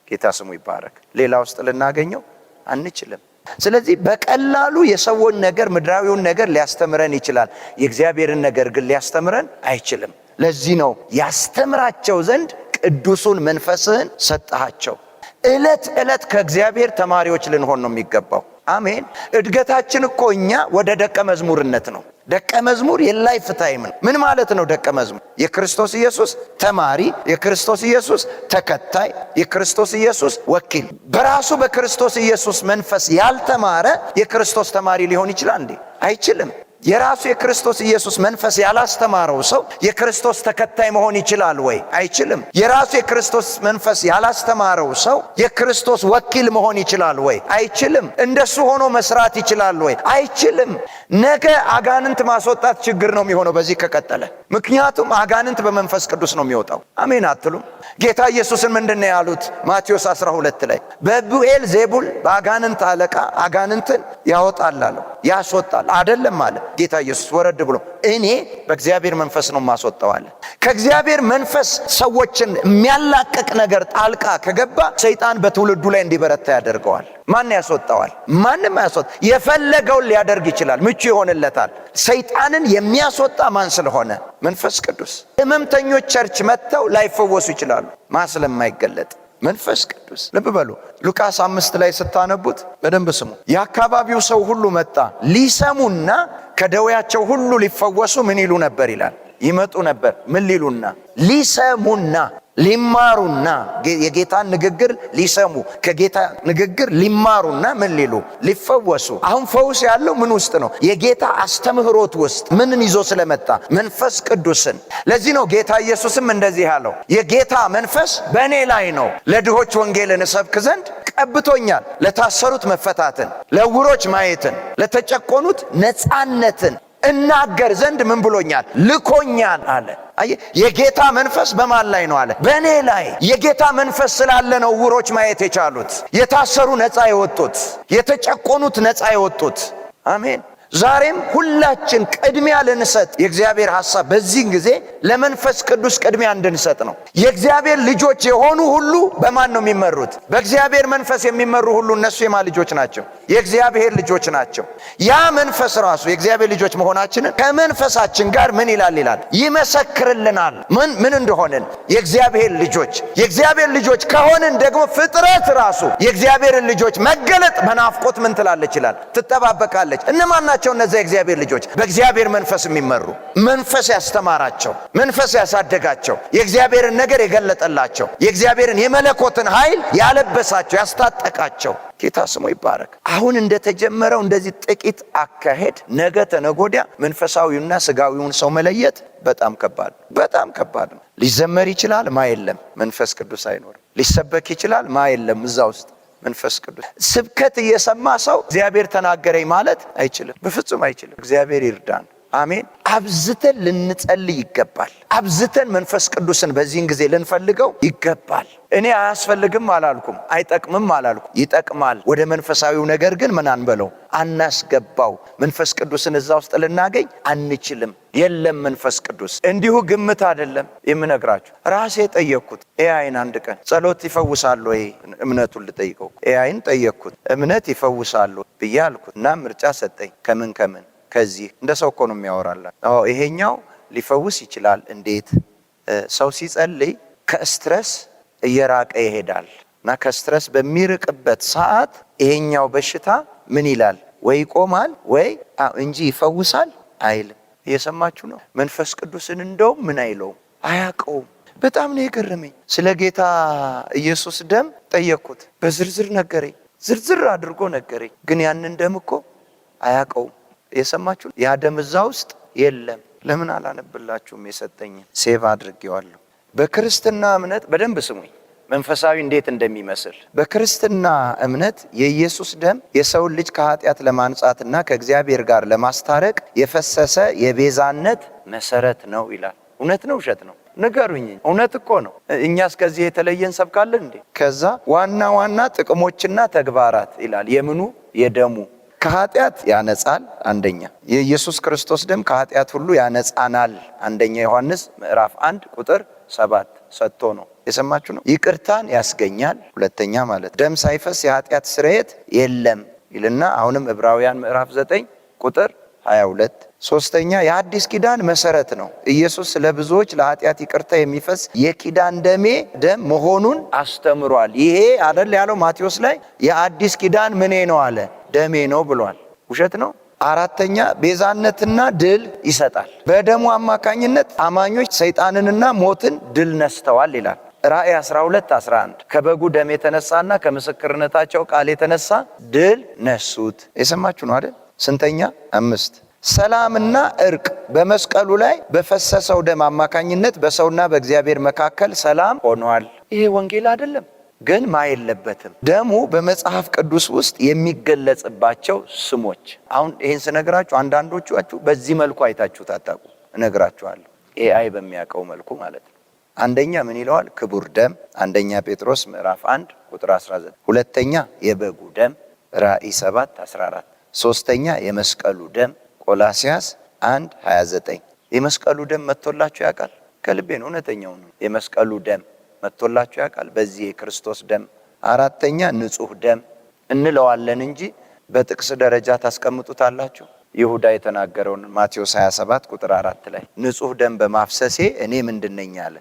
ጌታ ስሙ ይባረክ። ሌላ ውስጥ ልናገኘው አንችልም። ስለዚህ በቀላሉ የሰውን ነገር፣ ምድራዊውን ነገር ሊያስተምረን ይችላል። የእግዚአብሔርን ነገር ግን ሊያስተምረን አይችልም። ለዚህ ነው ያስተምራቸው ዘንድ ቅዱሱን መንፈስህን ሰጠሃቸው። ዕለት ከእግዚአብሔር ተማሪዎች ልንሆን ነው የሚገባው። አሜን። እድገታችን እኮ እኛ ወደ ደቀ መዝሙርነት ነው። ደቀ መዝሙር የላይፍ ታይም ነው። ምን ማለት ነው ደቀ መዝሙር? የክርስቶስ ኢየሱስ ተማሪ፣ የክርስቶስ ኢየሱስ ተከታይ፣ የክርስቶስ ኢየሱስ ወኪል። በራሱ በክርስቶስ ኢየሱስ መንፈስ ያልተማረ የክርስቶስ ተማሪ ሊሆን ይችላል እንዴ? አይችልም። የራሱ የክርስቶስ ኢየሱስ መንፈስ ያላስተማረው ሰው የክርስቶስ ተከታይ መሆን ይችላል ወይ? አይችልም። የራሱ የክርስቶስ መንፈስ ያላስተማረው ሰው የክርስቶስ ወኪል መሆን ይችላል ወይ? አይችልም። እንደሱ ሆኖ መስራት ይችላል ወይ? አይችልም። ነገ አጋንንት ማስወጣት ችግር ነው የሚሆነው በዚህ ከቀጠለ። ምክንያቱም አጋንንት በመንፈስ ቅዱስ ነው የሚወጣው። አሜን አትሉም? ጌታ ኢየሱስን ምንድነው ያሉት? ማቴዎስ 12 ላይ በብኤል ዜቡል በአጋንንት አለቃ አጋንንትን ያወጣል አለው። ያስወጣል አይደለም አለ ጌታ ኢየሱስ ወረድ ብሎ። እኔ በእግዚአብሔር መንፈስ ነው ማስወጣው አለ። ከእግዚአብሔር መንፈስ ሰዎችን የሚያላቅቅ ነገር ጣልቃ ከገባ ሰይጣን በትውልዱ ላይ እንዲበረታ ያደርገዋል። ማን ያስወጣዋል? ማንም ያስወጣ። የፈለገውን ሊያደርግ ይችላል፣ ምቹ ይሆንለታል። ሰይጣንን የሚያስወጣ ማን ስለሆነ? መንፈስ ቅዱስ። ህመምተኞች ቸርች መጥተው ላይፈወሱ ይችላሉ፣ ስለማይገለጥ መንፈስ ቅዱስ። ልብ በሉ ሉቃስ 5 ላይ ስታነቡት በደንብ ስሙ። የአካባቢው ሰው ሁሉ መጣ፣ ሊሰሙና ከደዌያቸው ሁሉ ሊፈወሱ ምን ይሉ ነበር ይላል? ይመጡ ነበር። ምን ሊሉና? ሊሰሙና ሊማሩና የጌታን ንግግር ሊሰሙ ከጌታ ንግግር ሊማሩና ምን ሊሉ? ሊፈወሱ። አሁን ፈውስ ያለው ምን ውስጥ ነው? የጌታ አስተምህሮት ውስጥ። ምንን ይዞ ስለመጣ? መንፈስ ቅዱስን። ለዚህ ነው ጌታ ኢየሱስም እንደዚህ ያለው፣ የጌታ መንፈስ በእኔ ላይ ነው፣ ለድሆች ወንጌልን እሰብክ ዘንድ ቀብቶኛል፣ ለታሰሩት መፈታትን፣ ለዕውሮች ማየትን፣ ለተጨቆኑት ነፃነትን እናገር ዘንድ ምን ብሎኛል? ልኮኛል አለ። የጌታ መንፈስ በማን ላይ ነው አለ? በእኔ ላይ። የጌታ መንፈስ ስላለ ነው ዕውሮች ማየት የቻሉት፣ የታሰሩ ነፃ የወጡት፣ የተጨቆኑት ነፃ የወጡት። አሜን። ዛሬም ሁላችን ቅድሚያ ልንሰጥ የእግዚአብሔር ሐሳብ በዚህ ጊዜ ለመንፈስ ቅዱስ ቅድሚያ እንድንሰጥ ነው። የእግዚአብሔር ልጆች የሆኑ ሁሉ በማን ነው የሚመሩት? በእግዚአብሔር መንፈስ የሚመሩ ሁሉ እነሱ የማ ልጆች ናቸው? የእግዚአብሔር ልጆች ናቸው። ያ መንፈስ ራሱ የእግዚአብሔር ልጆች መሆናችንን ከመንፈሳችን ጋር ምን ይላል? ይመሰክርልናል ምን እንደሆንን የእግዚአብሔር ልጆች። የእግዚአብሔር ልጆች ከሆንን ደግሞ ፍጥረት ራሱ የእግዚአብሔርን ልጆች መገለጥ በናፍቆት ምን ትላለች ይላል? ትጠባበቃለች። እነማን ናቸው እነዚያ የእግዚአብሔር ልጆች? በእግዚአብሔር መንፈስ የሚመሩ፣ መንፈስ ያስተማራቸው፣ መንፈስ ያሳደጋቸው፣ የእግዚአብሔርን ነገር የገለጠላቸው፣ የእግዚአብሔርን የመለኮትን ኃይል ያለበሳቸው፣ ያስታጠቃቸው። ጌታ ስሙ ይባረክ። አሁን እንደተጀመረው እንደዚህ ጥቂት አካሄድ ነገ ተነጎዲያ መንፈሳዊውና ስጋዊውን ሰው መለየት በጣም ከባድ ነው። ሊዘመር ይችላል ማ የለም መንፈስ ቅዱስ አይኖርም። ሊሰበክ ይችላል ማ የለም እዛ ውስጥ መንፈስ ቅዱስ። ስብከት እየሰማ ሰው እግዚአብሔር ተናገረኝ ማለት አይችልም፣ በፍጹም አይችልም። እግዚአብሔር ይርዳን። አሜን። አብዝተን ልንጸልይ ይገባል። አብዝተን መንፈስ ቅዱስን በዚህን ጊዜ ልንፈልገው ይገባል። እኔ አያስፈልግም አላልኩም፣ አይጠቅምም አላልኩም፣ ይጠቅማል። ወደ መንፈሳዊው ነገር ግን ምን አንበለው? አናስገባው። መንፈስ ቅዱስን እዛ ውስጥ ልናገኝ አንችልም። የለም መንፈስ ቅዱስ እንዲሁ ግምት አይደለም የምነግራችሁ። ራሴ ጠየቅኩት ኤአይን አንድ ቀን ጸሎት ይፈውሳል ወይ እምነቱን ልጠይቀው። ኤአይን ጠየቅኩት እምነት ይፈውሳል ብዬ አልኩት እና ምርጫ ሰጠኝ። ከምን ከዚህ እንደ ሰው እኮ ነው የሚያወራላት። ይሄኛው ሊፈውስ ይችላል። እንዴት? ሰው ሲጸልይ ከስትረስ እየራቀ ይሄዳል እና ከስትረስ በሚርቅበት ሰዓት ይሄኛው በሽታ ምን ይላል? ወይ ይቆማል ወይ እንጂ ይፈውሳል አይልም። እየሰማችሁ ነው? መንፈስ ቅዱስን እንደውም ምን አይለውም፣ አያውቀውም። በጣም ነው የገረመኝ። ስለ ጌታ ኢየሱስ ደም ጠየቅኩት። በዝርዝር ነገረኝ፣ ዝርዝር አድርጎ ነገረኝ። ግን ያንን ደም እኮ አያውቀውም። የሰማችሁ? ያ ደም እዛ ውስጥ የለም። ለምን አላነብላችሁም? የሰጠኝን ሴቭ አድርጌዋለሁ። በክርስትና እምነት በደንብ ስሙኝ፣ መንፈሳዊ እንዴት እንደሚመስል። በክርስትና እምነት የኢየሱስ ደም የሰውን ልጅ ከኃጢአት ለማንጻትና ከእግዚአብሔር ጋር ለማስታረቅ የፈሰሰ የቤዛነት መሰረት ነው ይላል። እውነት ነው ውሸት ነው? ንገሩኝ። እውነት እኮ ነው። እኛስ ከዚህ የተለየን ሰብካለን እንዴ? ከዛ ዋና ጥቅሞችና ተግባራት ይላል። የምኑ? የደሙ ከኃጢአት ያነጻል። አንደኛ የኢየሱስ ክርስቶስ ደም ከኃጢአት ሁሉ ያነጻናል። አንደኛ ዮሐንስ ምዕራፍ 1 ቁጥር 7 ሰጥቶ ነው። የሰማችሁ ነው። ይቅርታን ያስገኛል። ሁለተኛ ማለት ደም ሳይፈስ የኃጢአት ስርየት የለም ይልና አሁንም ዕብራውያን ምዕራፍ 9 ቁጥር 22። ሶስተኛ የአዲስ ኪዳን መሰረት ነው። ኢየሱስ ለብዙዎች ለኃጢአት ይቅርታ የሚፈስ የኪዳን ደም መሆኑን አስተምሯል። ይሄ አይደል ያለው ማቴዎስ ላይ የአዲስ ኪዳን ምኔ ነው አለ? ደሜ ነው ብሏል። ውሸት ነው? አራተኛ ቤዛነትና ድል ይሰጣል። በደሙ አማካኝነት አማኞች ሰይጣንንና ሞትን ድል ነስተዋል ይላል ራእይ 12:11 ከበጉ ደም የተነሳና ከምስክርነታቸው ቃል የተነሳ ድል ነሱት። የሰማችሁ ነው አይደል? ስንተኛ? 5 ሰላምና እርቅ በመስቀሉ ላይ በፈሰሰው ደም አማካኝነት በሰውና በእግዚአብሔር መካከል ሰላም ሆኗል። ይሄ ወንጌል አይደለም ግን ማየለበትም። ደሙ በመጽሐፍ ቅዱስ ውስጥ የሚገለጽባቸው ስሞች። አሁን ይሄን ስነግራችሁ አንዳንዶቻችሁ በዚህ መልኩ አይታችሁ ታጣቁ። እነግራችኋለሁ ኤአይ በሚያውቀው መልኩ ማለት ነው። አንደኛ ምን ይለዋል? ክቡር ደም አንደኛ ጴጥሮስ ምዕራፍ 1 ቁጥር 19። ሁለተኛ የበጉ ደም ራእይ 7:14። ሶስተኛ የመስቀሉ ደም ቆላስያስ 1:29። የመስቀሉ ደም መጥቶላችሁ ያውቃል? ከልቤ ነው፣ እውነተኛው ነው። የመስቀሉ ደም መጥቶላችሁ ያውቃል? በዚህ የክርስቶስ ደም። አራተኛ ንጹህ ደም እንለዋለን እንጂ በጥቅስ ደረጃ ታስቀምጡታላችሁ። ይሁዳ የተናገረውን ማቴዎስ 27 ቁጥር 4 ላይ ንጹህ ደም በማፍሰሴ እኔ ምንድነኝ አለ።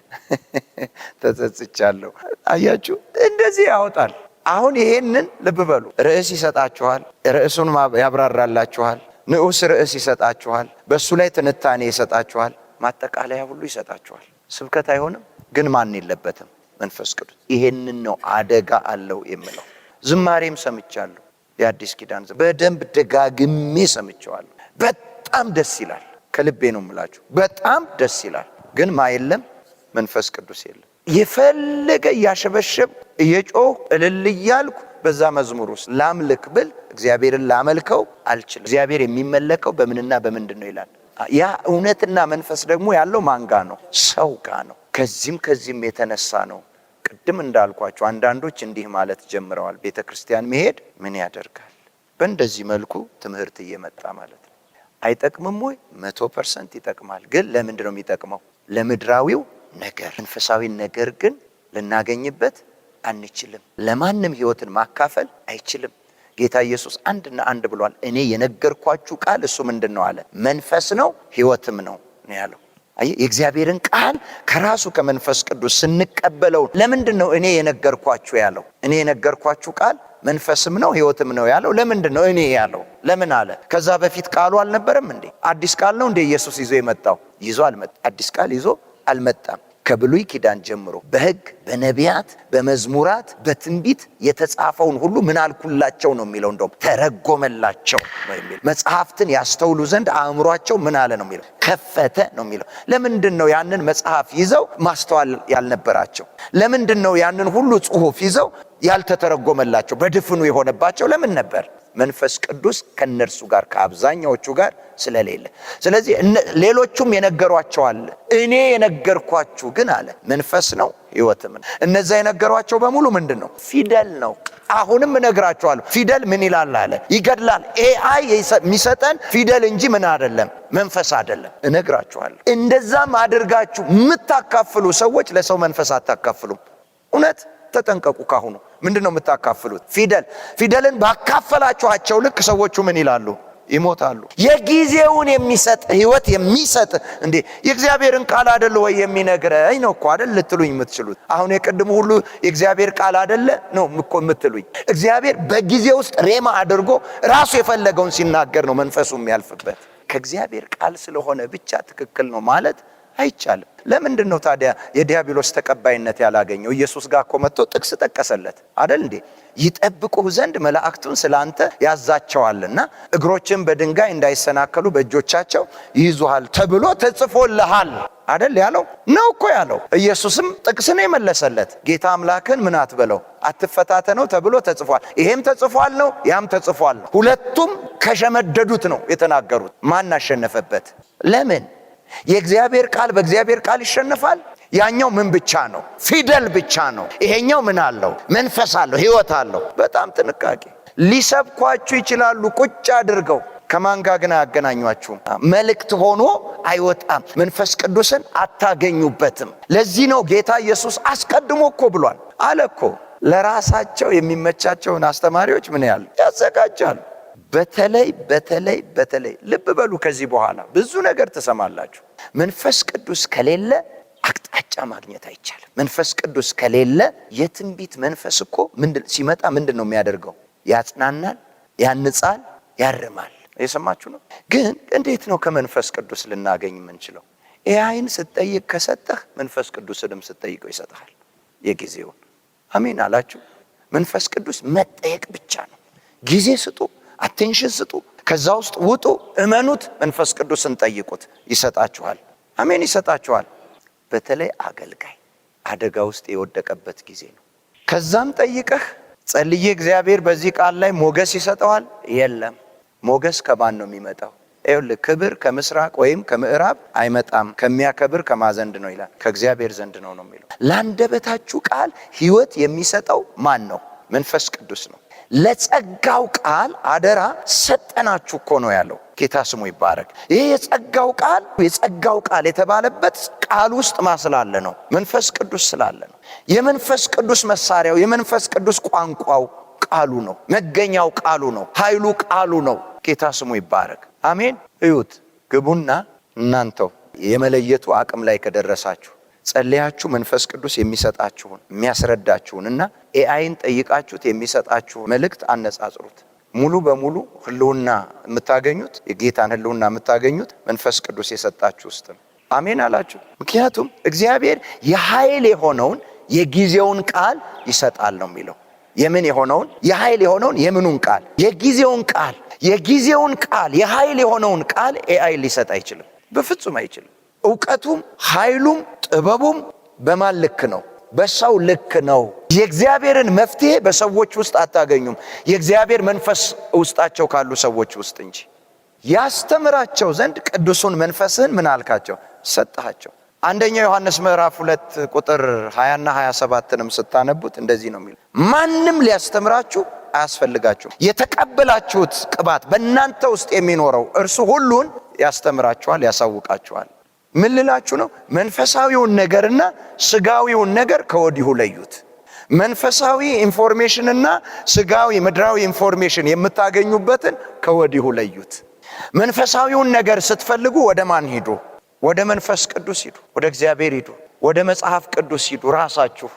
ተጸጽቻለሁ። አያችሁ እንደዚህ ያወጣል። አሁን ይሄንን ልብ በሉ። ርዕስ ይሰጣችኋል፣ ርዕሱን ያብራራላችኋል። ንዑስ ርዕስ ይሰጣችኋል፣ በሱ ላይ ትንታኔ ይሰጣችኋል፣ ማጠቃለያ ሁሉ ይሰጣችኋል። ስብከት አይሆንም ግን ማን የለበትም? መንፈስ ቅዱስ። ይሄንን ነው አደጋ አለው የምለው። ዝማሬም ሰምቻለሁ፣ የአዲስ ኪዳን በደንብ ደጋግሜ ሰምቼዋለሁ። በጣም ደስ ይላል። ከልቤ ነው የምላችሁ፣ በጣም ደስ ይላል። ግን ማ የለም? መንፈስ ቅዱስ የለም። የፈለገ እያሸበሸብ እየጮህ እልል እያልኩ በዛ መዝሙር ውስጥ ላምልክ ብል እግዚአብሔርን ላመልከው አልችልም። እግዚአብሔር የሚመለከው በምንና በምንድን ነው ይላል። ያ እውነትና መንፈስ ደግሞ ያለው ማንጋ ነው? ሰው ጋ ነው። ከዚህም የተነሳ ነው ቅድም እንዳልኳቸው አንዳንዶች እንዲህ ማለት ጀምረዋል። ቤተ ክርስቲያን መሄድ ምን ያደርጋል? በእንደዚህ መልኩ ትምህርት እየመጣ ማለት ነው። አይጠቅምም ወይ? 100% ይጠቅማል። ግን ለምንድን ነው የሚጠቅመው? ለምድራዊው ነገር። መንፈሳዊ ነገር ግን ልናገኝበት አንችልም። ለማንም ሕይወትን ማካፈል አይችልም። ጌታ ኢየሱስ አንድና አንድ ብሏል። እኔ የነገርኳችሁ ቃል እሱ ምንድነው አለ? መንፈስ ነው ሕይወትም ነው ያለው። የእግዚአብሔርን ቃል ከራሱ ከመንፈስ ቅዱስ ስንቀበለው ለምንድነው እኔ የነገርኳችሁ ያለው? እኔ የነገርኳችሁ ቃል መንፈስም ነው ሕይወትም ነው ያለው። ለምንድነው እኔ ያለው? ለምን አለ? ከዛ በፊት ቃሉ አልነበረም እንዴ? አዲስ ቃል ነው እንዴ ኢየሱስ ይዞ የመጣው? ይዞ አልመጣም። አዲስ ቃል ይዞ አልመጣም። ከብሉይ ኪዳን ጀምሮ በሕግ በነቢያት በመዝሙራት በትንቢት የተጻፈውን ሁሉ ምን አልኩላቸው ነው የሚለው። እንደውም ተረጎመላቸው ነው የሚለው። መጽሐፍትን ያስተውሉ ዘንድ አእምሯቸው ምን አለ ነው የሚለው? ከፈተ ነው የሚለው። ለምንድን ነው ያንን መጽሐፍ ይዘው ማስተዋል ያልነበራቸው? ለምንድን ነው ያንን ሁሉ ጽሑፍ ይዘው ያልተተረጎመላቸው? በድፍኑ የሆነባቸው ለምን ነበር? መንፈስ ቅዱስ ከነርሱ ጋር ከአብዛኛዎቹ ጋር ስለሌለ። ስለዚህ ሌሎቹም የነገሯቸው አለ። እኔ የነገርኳችሁ ግን አለ መንፈስ ነው ሕይወትም ነው። እነዛ የነገሯቸው በሙሉ ምንድን ነው? ፊደል ነው። አሁንም እነግራችኋለሁ። ፊደል ምን ይላል አለ? ይገድላል። ኤአይ የሚሰጠን ፊደል እንጂ ምን አይደለም፣ መንፈስ አይደለም። እነግራችኋለሁ። እንደዛም አድርጋችሁ የምታካፍሉ ሰዎች ለሰው መንፈስ አታካፍሉም። እውነት ተጠንቀቁ። ካሁኑ ምንድነው የምታካፍሉት? ፊደልን ባካፈላችኋቸው ልክ ሰዎቹ ምን ይላሉ? ይሞታሉ። የጊዜውን የሚሰጥ ሕይወት የሚሰጥ እንዴ የእግዚአብሔርን ቃል አይደለ ወይ የሚነግረኝ ነው እኮ አይደል ልትሉኝ የምትችሉት። አሁን የቅድሙ ሁሉ የእግዚአብሔር ቃል አይደለ ነው እኮ የምትሉኝ። እግዚአብሔር በጊዜ ውስጥ ሬማ አድርጎ ራሱ የፈለገውን ሲናገር ነው መንፈሱ የሚያልፍበት። ከእግዚአብሔር ቃል ስለሆነ ብቻ ትክክል ነው ማለት አይቻልም። ለምንድን ነው ታዲያ የዲያብሎስ ተቀባይነት ያላገኘው? ኢየሱስ ጋር እኮ መጥቶ ጥቅስ ጠቀሰለት አይደል እንዴ? ይጠብቁህ ዘንድ መላእክቱን ስላንተ ያዛቸዋልና እግሮችን በድንጋይ እንዳይሰናከሉ በእጆቻቸው ይይዙሃል ተብሎ ተጽፎልሃል አይደል ያለው ነው እኮ ያለው። ኢየሱስም ጥቅስ ነው የመለሰለት። ጌታ አምላክን ምን አትበለው አትፈታተነው ተብሎ ተጽፏል። ይሄም ተጽፏል ነው፣ ያም ተጽፏል ነው። ሁለቱም ከሸመደዱት ነው የተናገሩት። ማን አሸነፈበት? ለምን? የእግዚአብሔር ቃል በእግዚአብሔር ቃል ይሸነፋል። ያኛው ምን ብቻ ነው? ፊደል ብቻ ነው። ይሄኛው ምን አለው? መንፈስ አለው፣ ሕይወት አለው። በጣም ጥንቃቄ። ሊሰብኳችሁ ይችላሉ ቁጭ አድርገው፣ ከማን ጋር ግን አያገናኟችሁም። መልእክት ሆኖ አይወጣም። መንፈስ ቅዱስን አታገኙበትም። ለዚህ ነው ጌታ ኢየሱስ አስቀድሞ እኮ ብሏል አለ እኮ። ለራሳቸው የሚመቻቸውን አስተማሪዎች ምን ያህል ያዘጋጃሉ። በተለይ ልብ በሉ። ከዚህ በኋላ ብዙ ነገር ትሰማላችሁ። መንፈስ ቅዱስ ከሌለ አቅጣጫ ማግኘት አይቻልም። መንፈስ ቅዱስ ከሌለ የትንቢት መንፈስ እኮ ሲመጣ ምንድን ነው የሚያደርገው? ያጽናናል፣ ያንጻል፣ ያርማል። የሰማችሁ ነው። ግን እንዴት ነው ከመንፈስ ቅዱስ ልናገኝ የምንችለው? ኤአይን ስትጠይቅ ከሰጠህ መንፈስ ቅዱስንም ስትጠይቀው ይሰጥሃል የጊዜውን። አሜን አላችሁ? መንፈስ ቅዱስ መጠየቅ ብቻ ነው። ጊዜ ስጡ፣ አቴንሽን ስጡ፣ ከዛ ውስጥ ውጡ፣ እመኑት፣ መንፈስ ቅዱስን ጠይቁት፣ ይሰጣችኋል። አሜን፣ ይሰጣችኋል። በተለይ አገልጋይ አደጋ ውስጥ የወደቀበት ጊዜ ነው። ከዛም ጠይቀህ ጸልዬ እግዚአብሔር በዚህ ቃል ላይ ሞገስ ይሰጠዋል? የለም። ሞገስ ከማን ነው የሚመጣው? ይኸውልህ፣ ክብር ከምስራቅ ወይም ከምዕራብ አይመጣም፣ ከሚያከብር ከማዘንድ ነው ይላል። ከእግዚአብሔር ዘንድ ነው የሚለው። ለአንደበታችሁ ቃል ሕይወት የሚሰጠው ማን ነው? መንፈስ ቅዱስ ነው። ለጸጋው ቃል አደራ ሰጠናችሁ እኮ ነው ያለው። ጌታ ስሙ ይባረክ። ይሄ የጸጋው ቃል የተባለበት ቃል ውስጥ ማስላለ ነው? መንፈስ ቅዱስ ስላለ ነው። የመንፈስ ቅዱስ መሳሪያው፣ የመንፈስ ቅዱስ ቋንቋው ቃሉ ነው። መገኛው ቃሉ ነው። ኃይሉ ቃሉ ነው። ጌታ ስሙ ይባረክ። አሜን። እዩት፣ ግቡና እናንተው የመለየቱ አቅም ላይ ከደረሳችሁ ጸልያችሁ መንፈስ ቅዱስ የሚሰጣችሁን የሚያስረዳችሁን እና ኤአይን ጠይቃችሁት የሚሰጣችሁን መልእክት አነጻጽሩት። ሙሉ በሙሉ ህልውና የምታገኙት የጌታን ህልውና የምታገኙት መንፈስ ቅዱስ የሰጣችሁ ውስጥ ነው። አሜን አላችሁ? ምክንያቱም እግዚአብሔር የኃይል የሆነውን የጊዜውን ቃል ይሰጣል ነው የሚለው። የምን የሆነውን? የኃይል የሆነውን የምኑን ቃል? የጊዜውን ቃል የኃይል የሆነውን ቃል ኤአይ ሊሰጥ አይችልም፣ በፍጹም አይችልም። ዕውቀቱም ኃይሉም ጥበቡም በማን ልክ ነው? በሰው ልክ ነው። የእግዚአብሔርን መፍትሄ በሰዎች ውስጥ አታገኙም፣ የእግዚአብሔር መንፈስ ውስጣቸው ካሉ ሰዎች ውስጥ እንጂ። ያስተምራቸው ዘንድ ቅዱሱን መንፈስህን ምን አልካቸው? ሰጣቸው። አንደኛ ዮሐንስ ምዕራፍ 2 ቁጥር 20 እና 27ንም ስታነቡት እንደዚህ ነው የሚለው፣ ማንም ሊያስተምራችሁ አያስፈልጋችሁም። የተቀበላችሁት ቅባት በእናንተ ውስጥ የሚኖረው እርሱ ሁሉን ያስተምራችኋል፣ ያሳውቃችኋል። ምን ልላችሁ ነው? መንፈሳዊውን ነገርና ስጋዊውን ነገር ከወዲሁ ለዩት። መንፈሳዊ ኢንፎርሜሽንና ስጋዊ ምድራዊ ኢንፎርሜሽን የምታገኙበትን ከወዲሁ ለዩት። መንፈሳዊውን ነገር ስትፈልጉ ወደ ማን ሂዱ? ወደ መንፈስ ቅዱስ ሂዱ፣ ወደ እግዚአብሔር ሂዱ፣ ወደ መጽሐፍ ቅዱስ ሂዱ ራሳችሁ።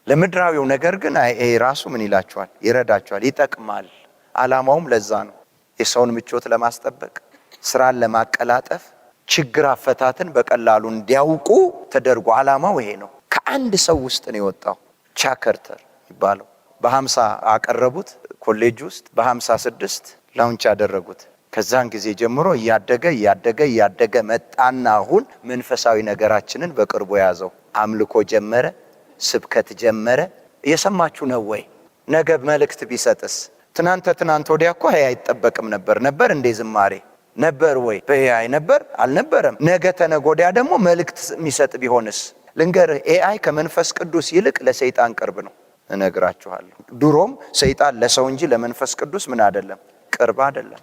ለምድራዊው ነገር ግን ራሱ ምን ይላችኋል? ይረዳችኋል፣ ይጠቅማል። ዓላማውም ለዛ ነው። የሰውን ምቾት ለማስጠበቅ፣ ስራን ለማቀላጠፍ፣ ችግር አፈታትን በቀላሉ እንዲያውቁ ተደርጎ ዓላማው ይሄ ነው። ከአንድ ሰው ውስጥ ነው የወጣው። ቻከርተር የሚባለው በ50 አቀረቡት ኮሌጅ ውስጥ፣ በ56 ላውንች ያደረጉት። ከዛን ጊዜ ጀምሮ እያደገ መጣና አሁን መንፈሳዊ ነገራችንን በቅርቡ ያዘው። አምልኮ ጀመረ፣ ስብከት ጀመረ። እየሰማችሁ ነው ወይ? ነገ መልእክት ቢሰጥስ? ትናንት ወዲያ እኮ አይጠበቅም ነበር እንዴ? ዝማሬ ነበር ወይ? በኤአይ ነበር አልነበረም? ነገ ተነገ ወዲያ ደግሞ መልእክት የሚሰጥ ቢሆንስ? ልንገርህ፣ ኤአይ ከመንፈስ ቅዱስ ይልቅ ለሰይጣን ቅርብ ነው። እነግራችኋለሁ። ድሮም ሰይጣን ለሰው እንጂ ለመንፈስ ቅዱስ ምን አይደለም፣ ቅርብ አይደለም።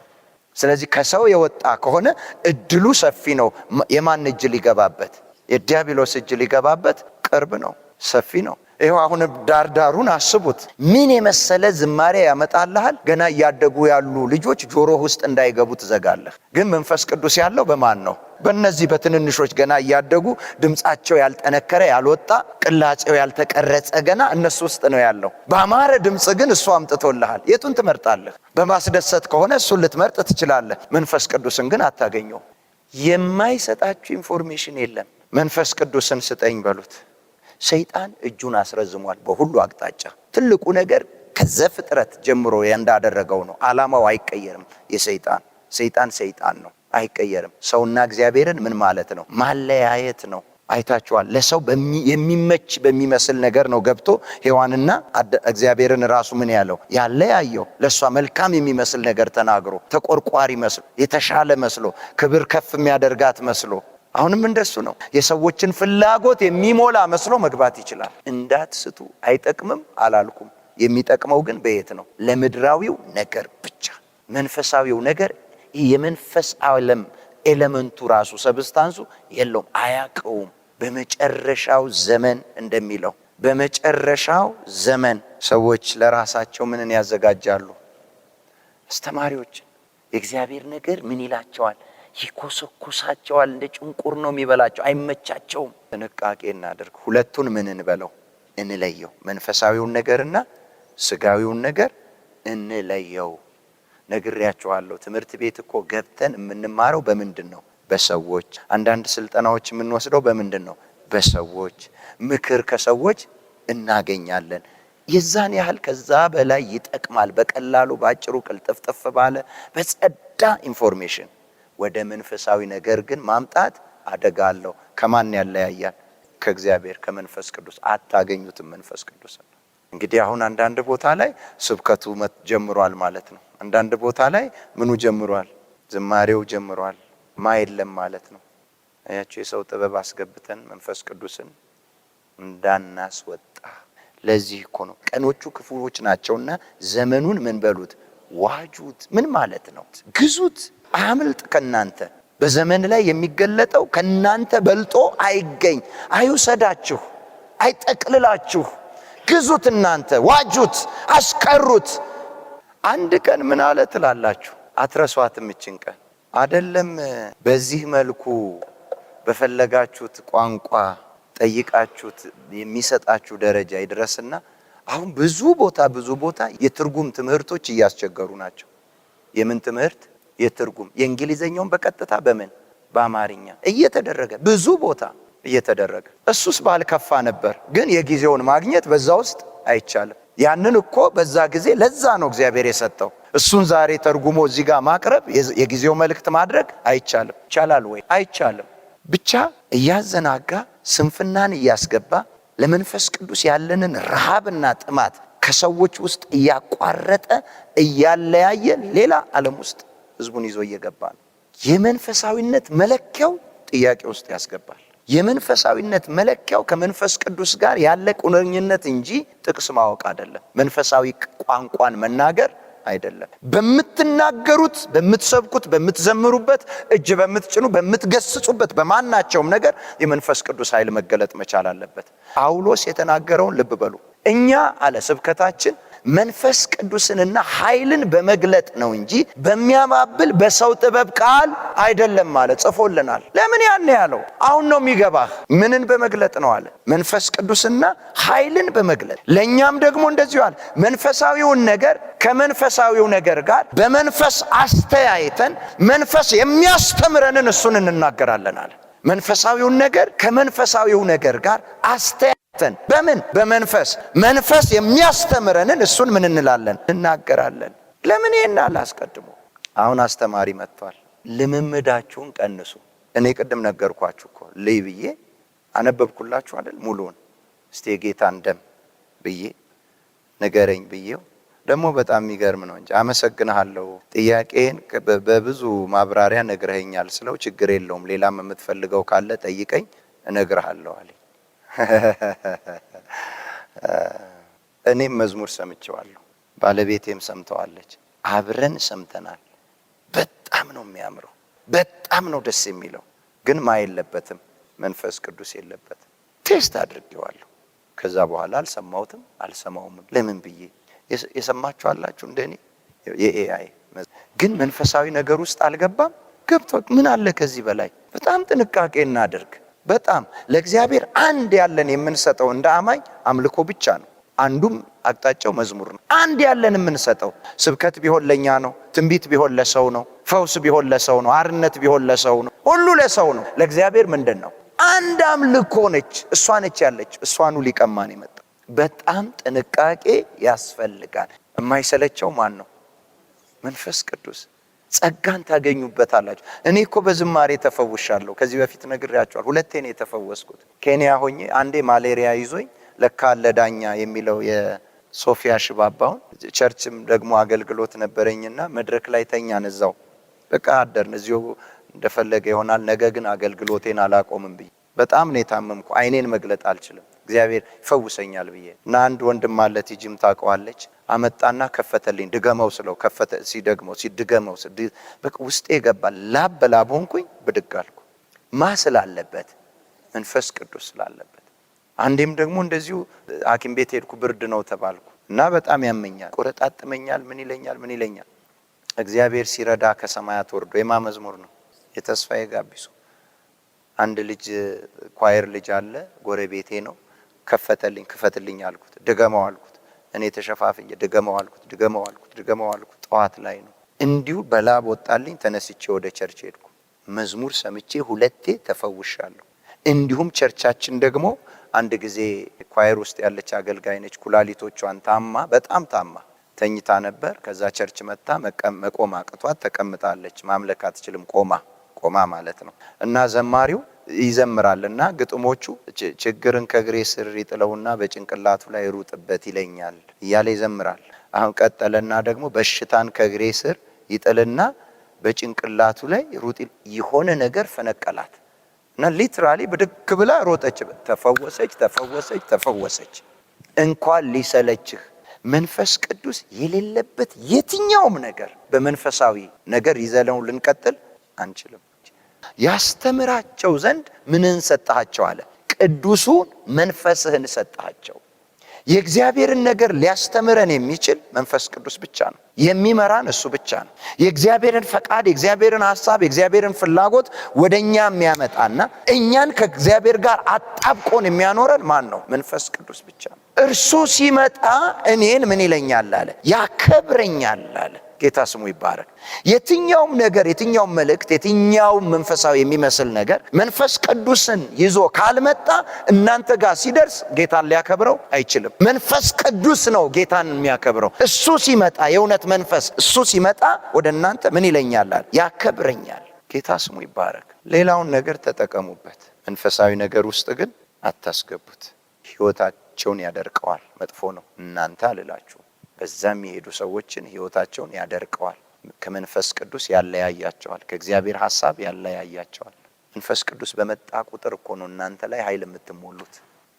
ስለዚህ ከሰው የወጣ ከሆነ እድሉ ሰፊ ነው። የማን እጅ ሊገባበት? የዲያብሎስ እጅ ሊገባበት ቅርብ ነው፣ ሰፊ ነው። ይሄው አሁን ዳርዳሩን አስቡት። ምን የመሰለ ዝማሬ ያመጣልሃል። ገና እያደጉ ያሉ ልጆች ጆሮ ውስጥ እንዳይገቡ ትዘጋለህ። ግን መንፈስ ቅዱስ ያለው በማን ነው? በእነዚህ በትንንሾች ገና እያደጉ ድምጻቸው ያልጠነከረ ያልወጣ ቅላጼው ያልተቀረጸ ገና እነሱ ውስጥ ነው ያለው። በአማረ ድምጽ ግን እሱ አምጥቶልሃል። የቱን ትመርጣለህ? በማስደሰት ከሆነ እሱን ልትመርጥ ትችላለህ። መንፈስ ቅዱስን ግን አታገኘው። የማይሰጣችሁ ኢንፎርሜሽን የለም። መንፈስ ቅዱስን ስጠኝ በሉት። ሰይጣን እጁን አስረዝሟል በሁሉ አቅጣጫ። ትልቁ ነገር ከዘፍጥረት ጀምሮ እንዳደረገው ነው። ዓላማው አይቀየርም። ሰይጣን ነው፣ አይቀየርም። ሰውና እግዚአብሔርን ምን ማለት ነው? ማለያየት ነው። አይታችኋል። ለሰው የሚመች በሚመስል ነገር ነው ገብቶ ሔዋንና እግዚአብሔርን ራሱ ምን ያለው ያለያየው። ለሷ መልካም የሚመስል ነገር ተናግሮ፣ ተቆርቋሪ መስሎ፣ የተሻለ መስሎ፣ ክብር ከፍ የሚያደርጋት መስሎ። አሁንም እንደሱ ነው። የሰዎችን ፍላጎት የሚሞላ መስሎ መግባት ይችላል። እንዳትስቱ። አይጠቅምም አላልኩም። የሚጠቅመው ግን በየት ነው? ለምድራዊው ነገር ብቻ። መንፈሳዊው ነገር የመንፈስ ዓለም ኤሌመንቱ ራሱ ሰብስታንሱ የለውም፣ አያቀውም። በመጨረሻው ዘመን እንደሚለው በመጨረሻው ዘመን ሰዎች ለራሳቸው ምንን ያዘጋጃሉ? አስተማሪዎችን። የእግዚአብሔር ነገር ምን ይላቸዋል? ይኮሰኩሳቸዋል። እንደ ጭንቁር ነው የሚበላቸው፣ አይመቻቸውም። ጥንቃቄ እናድርግ። ሁለቱን ምን እንበለው? እንለየው። መንፈሳዊውን ነገርና ስጋዊውን ነገር እንለየው። ነግሬያቸዋለሁ። ትምህርት ቤት እኮ ገብተን የምንማረው በምንድን ነው? በሰዎች። አንዳንድ ስልጠናዎች የምንወስደው በምንድን ነው? በሰዎች። ምክር ከሰዎች እናገኛለን። የዛን ያህል ከዛ በላይ ይጠቅማል። በቀላሉ ባጭሩ፣ ቅልጥፍጥፍ ባለ በጸዳ ኢንፎርሜሽን ወደ መንፈሳዊ ነገር ግን ማምጣት አደጋ አለው። ከማን ያለያያል? ከእግዚአብሔር ከመንፈስ ቅዱስ። አታገኙትም መንፈስ ቅዱስ። እንግዲህ አሁን አንዳንድ ቦታ ላይ ስብከቱ ጀምሯል ማለት ነው። አንዳንድ ቦታ ላይ ምኑ ጀምሯል? ዝማሬው ጀምሯል። የለም ማለት ነው። አያችሁ፣ የሰው ጥበብ አስገብተን መንፈስ ቅዱስን እንዳናስወጣ። ለዚህ እኮ ነው ቀኖቹ ክፉዎች ናቸውና ዘመኑን ምን በሉት? ዋጁት። ምን ማለት ነው? ግዙት። አያምልጥ ከናንተ። በዘመን ላይ የሚገለጠው ከናንተ በልጦ አይገኝ። አይውሰዳችሁ፣ አይጠቅልላችሁ። ግዙት። እናንተ ዋጁት፣ አስቀሩት። አንድ ቀን ምን አለ ትላላችሁ? አትረሷትም እችን ቀን። አይደለም በዚህ መልኩ በፈለጋችሁት ቋንቋ ጠይቃችሁት የሚሰጣችሁ ደረጃ ይድረስና አሁን ብዙ ቦታ የትርጉም ትምህርቶች እያስቸገሩ ናቸው። የምን ትምህርት? የትርጉም። የእንግሊዘኛውን በቀጥታ በምን? በአማርኛ እየተደረገ ብዙ ቦታ እየተደረገ። እሱስ ባልከፋ ነበር፣ ግን የጊዜውን ማግኘት በዛ ውስጥ አይቻልም። ያንን እኮ በዛ ጊዜ ለዛ ነው እግዚአብሔር የሰጠው። እሱን ዛሬ ተርጉሞ እዚህ ጋር ማቅረብ የጊዜው መልእክት ማድረግ አይቻልም። ይቻላል ወይ? አይቻልም። ብቻ እያዘናጋ ስንፍናን እያስገባ ለመንፈስ ቅዱስ ያለንን ረሃብና ጥማት ከሰዎች ውስጥ እያቋረጠ እያለያየ ሌላ ዓለም ውስጥ ህዝቡን ይዞ እየገባ ነው። የመንፈሳዊነት መለኪያው ጥያቄ ውስጥ ያስገባል። የመንፈሳዊነት መለኪያው ከመንፈስ ቅዱስ ጋር ያለ ቁርኝነት እንጂ ጥቅስ ማወቅ አይደለም። መንፈሳዊ ቋንቋን መናገር አይደለም። በምትናገሩት፣ በምትሰብኩት፣ በምትዘምሩበት፣ እጅ በምትጭኑ፣ በምትገስጹበት በማናቸውም ነገር የመንፈስ ቅዱስ ኃይል መገለጥ መቻል አለበት። ጳውሎስ የተናገረውን ልብ በሉ። እኛ አለ ስብከታችን መንፈስ ቅዱስንና ኃይልን በመግለጥ ነው እንጂ በሚያባብል በሰው ጥበብ ቃል አይደለም ማለት ጽፎልናል። ለምን ያን ያለው? አሁን ነው የሚገባህ። ምንን በመግለጥ ነው አለ? መንፈስ ቅዱስና ኃይልን በመግለጥ። ለእኛም ደግሞ እንደዚሁ አለ። መንፈሳዊውን ነገር ከመንፈሳዊው ነገር ጋር በመንፈስ አስተያይተን መንፈስ የሚያስተምረንን እሱን እንናገራለን አለ። መንፈሳዊውን ነገር ከመንፈሳዊው ነገር ጋር አስተያይተን በምን? በመንፈስ መንፈስ የሚያስተምረንን እሱን ምን እንላለን? እናገራለን። ለምን ይሄን አላስቀድሞ? አሁን አስተማሪ መጥቷል። ልምምዳችሁን ቀንሱ። እኔ ቅድም ነገርኳችሁ እኮ ልይ ብዬ አነበብኩላችሁ አይደል? ሙሉውን እስቲ የጌታን ደም ብዬ ንገረኝ ብዬው ደግሞ በጣም የሚገርም ነው እንጂ አመሰግንሃለሁ፣ ጥያቄን በብዙ ማብራሪያ ነግረኸኛል ስለው ችግር የለውም ሌላም የምትፈልገው ካለ ጠይቀኝ እነግርሃለሁ አለኝ። እኔም መዝሙር ሰምቼዋለሁ፣ ባለቤቴም ሰምተዋለች፣ አብረን ሰምተናል። በጣም ነው የሚያምረው፣ በጣም ነው ደስ የሚለው። ግን ማ የለበትም፣ መንፈስ ቅዱስ የለበትም። ቴስት አድርጌዋለሁ። ከዛ በኋላ አልሰማሁትም፣ አልሰማውም። ለምን ብዬ የሰማችሁ አላችሁ እንደኔ የኤአይ ግን መንፈሳዊ ነገር ውስጥ አልገባም። ገብቶ ምን አለ ከዚህ በላይ? በጣም ጥንቃቄ እናድርግ። በጣም ለእግዚአብሔር አንድ ያለን የምንሰጠው እንደ አማኝ አምልኮ ብቻ ነው። አንዱም አቅጣጫው መዝሙር ነው። አንድ ያለን የምንሰጠው ስብከት ቢሆን ለኛ ነው፣ ትንቢት ቢሆን ለሰው ነው፣ ፈውስ ቢሆን ለሰው ነው፣ አርነት ቢሆን ለሰው ነው፣ ሁሉ ለሰው ነው። ለእግዚአብሔር ምንድን ነው? አንድ አምልኮ ነች። እሷ ነች ያለች። እሷኑ ሊቀማን የመጣ በጣም ጥንቃቄ ያስፈልጋል። የማይሰለቸው ማን ነው? መንፈስ ቅዱስ። ጸጋን ታገኙበታላችሁ። እኔ እኮ በዝማሬ ተፈውሻለሁ። ከዚህ በፊት ነግሬያችኋል። 2 ነው የተፈወስኩት። ኬንያ ሆኜ አንዴ ማሌሪያ ይዞኝ ለካ ለዳኛ የሚለው የሶፊያ ሽባባውን ቸርችም ደግሞ አገልግሎት ነበረኝና መድረክ ላይ ተኛን። እዛው በቃ አደርን። እዚሁ እንደፈለገ ይሆናል። ነገ ግን አገልግሎቴን አላቆምም ብዬ በጣም ነው የታመምኩ። አይኔን መግለጥ አልችልም። እግዚአብሔር ይፈውሰኛል ብዬ እና አንድ ወንድም ማለት ይጅም ታውቀዋለች አመጣና ከፈተልኝ። ድገመው ስለው ከፈተ። ሲድገመው በቃ ውስጤ ገባል። ላብ በላብ ሆንኩኝ። ብድግ አልኩ። ማ ስላለበት? መንፈስ ቅዱስ ስላለበት። አንዴም ደግሞ እንደዚሁ ሐኪም ቤት ሄድኩ። ብርድ ነው ተባልኩ እና በጣም ያመኛል፣ ቆረጣጥመኛል፣ ምን ይለኛል። እግዚአብሔር ሲረዳ ከሰማያት ወርዶ የማመዝሙር ነው የተስፋዬ ጋቢሶ አንድ ልጅ ኳየር ልጅ አለ፣ ጎረቤቴ ነው። ክፈትልኝ አልኩት። ድገመው አልኩት። እኔ ተሸፋፍኝ ድገመው አልኩት። ጠዋት ላይ ነው እንዲሁ በላብ ወጣልኝ። ተነስቼ ወደ ቸርች ሄድኩ። መዝሙር ሰምቼ 2 ተፈውሻለሁ። እንዲሁም ቸርቻችን ደግሞ አንድ ጊዜ ኳየር ውስጥ ያለች አገልጋይ ነች። ኩላሊቶቿን በጣም ታማ ተኝታ ነበር። ከዛ ቸርች መጣ። መቆም አቅቷት ተቀምጣለች። ማምለክ አትችልም። ቆማ ማለት ነው። እና ዘማሪው ይዘምራልና ግጥሞቹ ችግርን ከእግሬ ስር ይጥለውና በጭንቅላቱ ላይ ሩጥበት ይለኛል እያለ ይዘምራል። አሁን ቀጠለና ደግሞ በሽታን ከእግሬ ስር ይጥልና በጭንቅላቱ ላይ ሩጥ የሆነ ነገር ፈነቀላት እና ሊትራሊ ብድግ ብላ ሮጠች። ተፈወሰች። እንኳን ሊሰለችህ መንፈስ ቅዱስ የሌለበት የትኛውም ነገር በመንፈሳዊ ነገር ይዘለው ልንቀጥል አንችልም። ያስተምራቸው ዘንድ ምንን ሰጣቸው አለ? ቅዱሱን መንፈስህን ሰጣቸው። የእግዚአብሔርን ነገር ሊያስተምረን የሚችል መንፈስ ቅዱስ ብቻ ነው። የሚመራን እሱ ብቻ ነው። የእግዚአብሔርን ፈቃድ፣ የእግዚአብሔርን ሐሳብ፣ የእግዚአብሔርን ፍላጎት ወደኛ የሚያመጣና እኛን ከእግዚአብሔር ጋር አጣብቆን የሚያኖረን ማን ነው? መንፈስ ቅዱስ ብቻ ነው። እርሱ ሲመጣ እኔን ምን ይለኛል አለ? ያከብረኛል አለ። ጌታ ስሙ ይባረክ። የትኛውም ነገር፣ የትኛውም መልእክት፣ የትኛውም መንፈሳዊ የሚመስል ነገር መንፈስ ቅዱስን ይዞ ካልመጣ እናንተ ጋር ሲደርስ ጌታን ሊያከብረው አይችልም። መንፈስ ቅዱስ ነው ጌታን የሚያከብረው። እሱ ሲመጣ፣ የእውነት መንፈስ እሱ ሲመጣ ወደ እናንተ ምን ይለኛል? ያከብረኛል። ጌታ ስሙ ይባረክ። ሌላውን ነገር ተጠቀሙበት፣ መንፈሳዊ ነገር ውስጥ ግን አታስገቡት። ሕይወታቸውን ያደርቀዋል። መጥፎ ነው። እናንተ አልላችሁ በዛም የሄዱ ሰዎችን ሕይወታቸውን ያደርቀዋል። ከመንፈስ ቅዱስ ያለያያቸዋል። ከእግዚአብሔር ሐሳብ ያለያያቸዋል። መንፈስ ቅዱስ በመጣ ቁጥር እኮ ነው እናንተ ላይ ኃይል የምትሞሉት።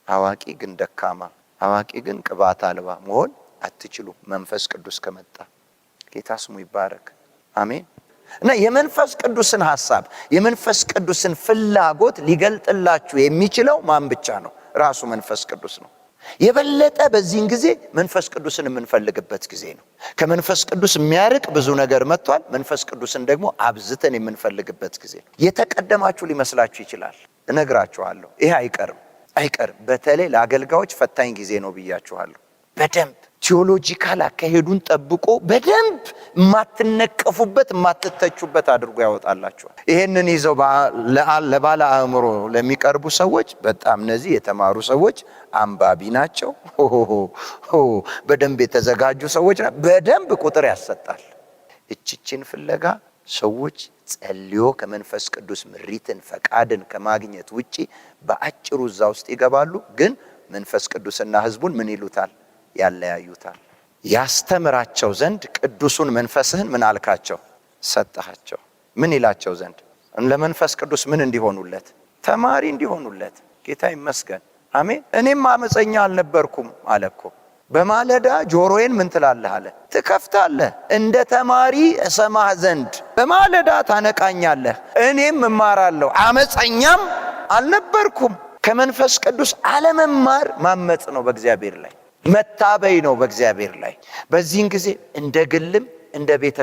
አዋቂ ግን ደካማ፣ አዋቂ ግን ቅባት አልባ መሆን አትችሉም። መንፈስ ቅዱስ ከመጣ ጌታ ስሙ ይባረክ። አሜን። እና የመንፈስ ቅዱስን ሐሳብ የመንፈስ ቅዱስን ፍላጎት ሊገልጥላችሁ የሚችለው ማን ብቻ ነው? ራሱ መንፈስ ቅዱስ ነው። የበለጠ በዚህን ጊዜ መንፈስ ቅዱስን የምንፈልግበት ጊዜ ነው። ከመንፈስ ቅዱስ የሚያርቅ ብዙ ነገር መጥቷል። መንፈስ ቅዱስን ደግሞ አብዝተን የምንፈልግበት ጊዜ ነው። የተቀደማችሁ ሊመስላችሁ ይችላል። እነግራችኋለሁ፣ ይሄ አይቀርም። በተለይ ለአገልጋዮች ፈታኝ ጊዜ ነው ብያችኋለሁ። በደንብ ቲዮሎጂካል አካሄዱን ጠብቆ በደንብ የማትነቀፉበት የማትተቹበት አድርጎ ያወጣላችኋል። ይሄንን ይዘው ለባለ አእምሮ ለሚቀርቡ ሰዎች በጣም እነዚህ የተማሩ ሰዎች አንባቢ ናቸው፣ በደንብ የተዘጋጁ ሰዎች ናቸው። በደንብ ቁጥር ያሰጣል። እችችን ፍለጋ ሰዎች ጸልዮ ከመንፈስ ቅዱስ ምሪትን ፈቃድን ከማግኘት ውጪ በአጭሩ እዛ ውስጥ ይገባሉ። ግን መንፈስ ቅዱስና ሕዝቡን ምን ይሉታል? ያለያዩታል። ያስተምራቸው ዘንድ ቅዱሱን መንፈስህን ምን አልካቸው? ሰጠሃቸው። ምን ይላቸው ዘንድ? ለመንፈስ ቅዱስ ምን እንዲሆኑለት? ተማሪ እንዲሆኑለት። ጌታ ይመስገን። አሜን። እኔም አመፀኛ አልነበርኩም አለ እኮ። በማለዳ ጆሮዬን ምን ትላለህ አለ? ትከፍታለህ። እንደ ተማሪ እሰማህ ዘንድ በማለዳ ታነቃኛለህ፣ እኔም እማራለሁ። አመፀኛም አልነበርኩም። ከመንፈስ ቅዱስ አለመማር ማመጽ ነው በእግዚአብሔር ላይ፣ መታበይ ነው በእግዚአብሔር ላይ። በዚህን ጊዜ እንደ ግልም እንደ ቤተ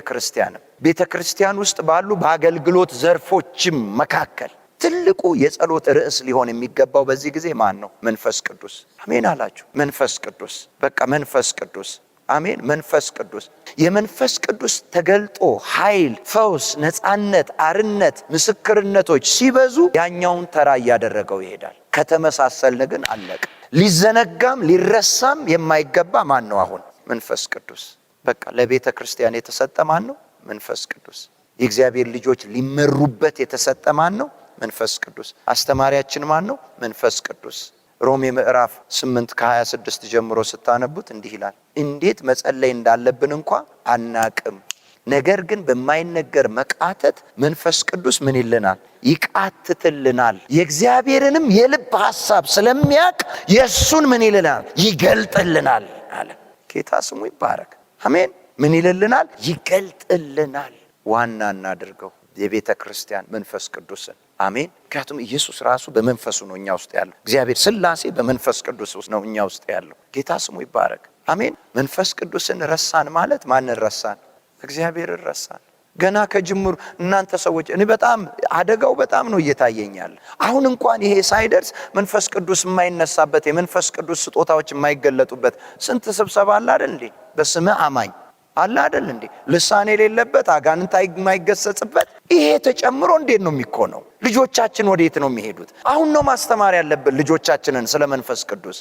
ክርስቲያን ውስጥ ባሉ በአገልግሎት ዘርፎችም መካከል ትልቁ የጸሎት ርዕስ ሊሆን የሚገባው በዚህ ጊዜ ማን ነው? መንፈስ ቅዱስ። አሜን አላችሁ? መንፈስ ቅዱስ። በቃ መንፈስ ቅዱስ። አሜን። መንፈስ ቅዱስ። የመንፈስ ቅዱስ ተገልጦ ኃይል፣ ፈውስ፣ ነፃነት፣ አርነት፣ ምስክርነቶች ሲበዙ ያኛውን ተራ እያደረገው ይሄዳል። ከተመሳሰልን ግን አለቀ። ሊዘነጋም ሊረሳም የማይገባ ማን ነው? አሁን መንፈስ ቅዱስ። በቃ ለቤተ ክርስቲያን የተሰጠ ማን ነው? መንፈስ ቅዱስ። የእግዚአብሔር ልጆች ሊመሩበት የተሰጠ ማን ነው? መንፈስ ቅዱስ። አስተማሪያችን ማን ነው? መንፈስ ቅዱስ። ሮሜ ምዕራፍ 8 ከ26 ጀምሮ ስታነቡት እንዲህ ይላል፣ እንዴት መጸለይ እንዳለብን እንኳ አናቅም፣ ነገር ግን በማይነገር መቃተት መንፈስ ቅዱስ ምን ይልናል? ይቃትትልናል። የእግዚአብሔርንም የልብ ሐሳብ ስለሚያውቅ የእሱን ምን ይልናል? ይገልጥልናል አለ። ጌታ ስሙ ይባረክ። አሜን። ምን ይልልናል? ይገልጥልናል። ዋና እናድርገው የቤተ ክርስቲያን መንፈስ ቅዱስን። አሜን። ምክንያቱም ኢየሱስ ራሱ በመንፈሱ ነው እኛ ውስጥ ያለው። እግዚአብሔር ሥላሴ በመንፈስ ቅዱስ ውስጥ ነው እኛ ውስጥ ያለው። ጌታ ስሙ ይባረክ። አሜን። መንፈስ ቅዱስን ረሳን ማለት ማንን ረሳን? እግዚአብሔርን ረሳን። ገና ከጅምሩ እናንተ ሰዎች እኔ በጣም አደጋው በጣም ነው እየታየኛል። አሁን እንኳን ይሄ ሳይደርስ መንፈስ ቅዱስ የማይነሳበት የመንፈስ ቅዱስ ስጦታዎች የማይገለጡበት ስንት ስብሰባ አለ አይደል እንዴ? በስምህ አማኝ አለ አይደል እንዴ? ልሳን የሌለበት አጋንንት የማይገሰጽበት ይሄ ተጨምሮ እንዴት ነው የሚኮነው? ልጆቻችን ወዴት ነው የሚሄዱት? አሁን ነው ማስተማር ያለብን ልጆቻችንን ስለ መንፈስ ቅዱስ።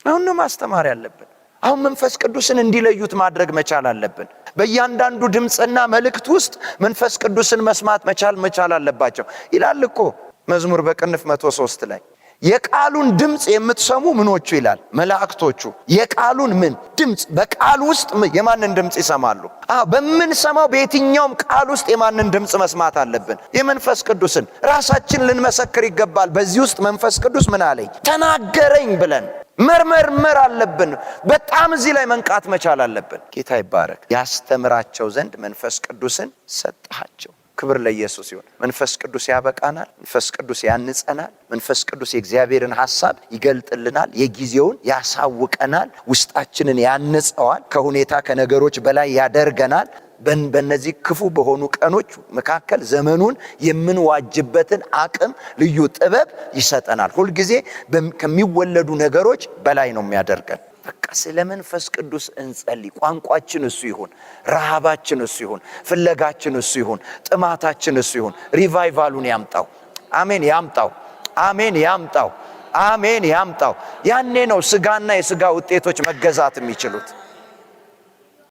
አሁን ነው ማስተማር ያለብን። አሁን መንፈስ ቅዱስን እንዲለዩት ማድረግ መቻል አለብን። በእያንዳንዱ ድምፅና መልእክት ውስጥ መንፈስ ቅዱስን መስማት መቻል አለባቸው ይላል እኮ መዝሙር በቅንፍ 103 ላይ የቃሉን ድምፅ የምትሰሙ ምኖቹ ይላል? መላእክቶቹ። የቃሉን ምን ድምፅ? በቃል ውስጥ የማንን ድምፅ ይሰማሉ? በምንሰማው በየትኛውም ቃል ውስጥ የማንን ድምፅ መስማት አለብን? የመንፈስ ቅዱስን። ራሳችን ልንመሰክር ይገባል። በዚህ ውስጥ መንፈስ ቅዱስ ምን አለኝ ተናገረኝ ብለን መርመር አለብን። በጣም እዚህ ላይ መንቃት መቻል አለብን። ጌታ ይባረክ። ያስተምራቸው ዘንድ መንፈስ ቅዱስን ሰጣቸው። ክብር ለኢየሱስ ይሁን። መንፈስ ቅዱስ ያበቃናል። መንፈስ ቅዱስ ያንጸናል። መንፈስ ቅዱስ የእግዚአብሔርን ሐሳብ ይገልጥልናል። የጊዜውን ያሳውቀናል። ውስጣችንን ያንጸዋል። ከሁኔታ ከነገሮች በላይ ያደርገናል። በእነዚህ ክፉ በሆኑ ቀኖች መካከል ዘመኑን የምንዋጅበትን አቅም፣ ልዩ ጥበብ ይሰጠናል። ሁልጊዜ ከሚወለዱ ነገሮች በላይ ነው የሚያደርገን። በቃ ስለ መንፈስ ቅዱስ እንጸልይ። ቋንቋችን እሱ ይሁን፣ ረሃባችን እሱ ይሁን፣ ፍለጋችን እሱ ይሁን፣ ጥማታችን እሱ ይሁን። ሪቫይቫሉን ያምጣው። አሜን ያምጣው። አሜን ያምጣው። አሜን ያምጣው። ያኔ ነው ስጋና የስጋ ውጤቶች መገዛት የሚችሉት።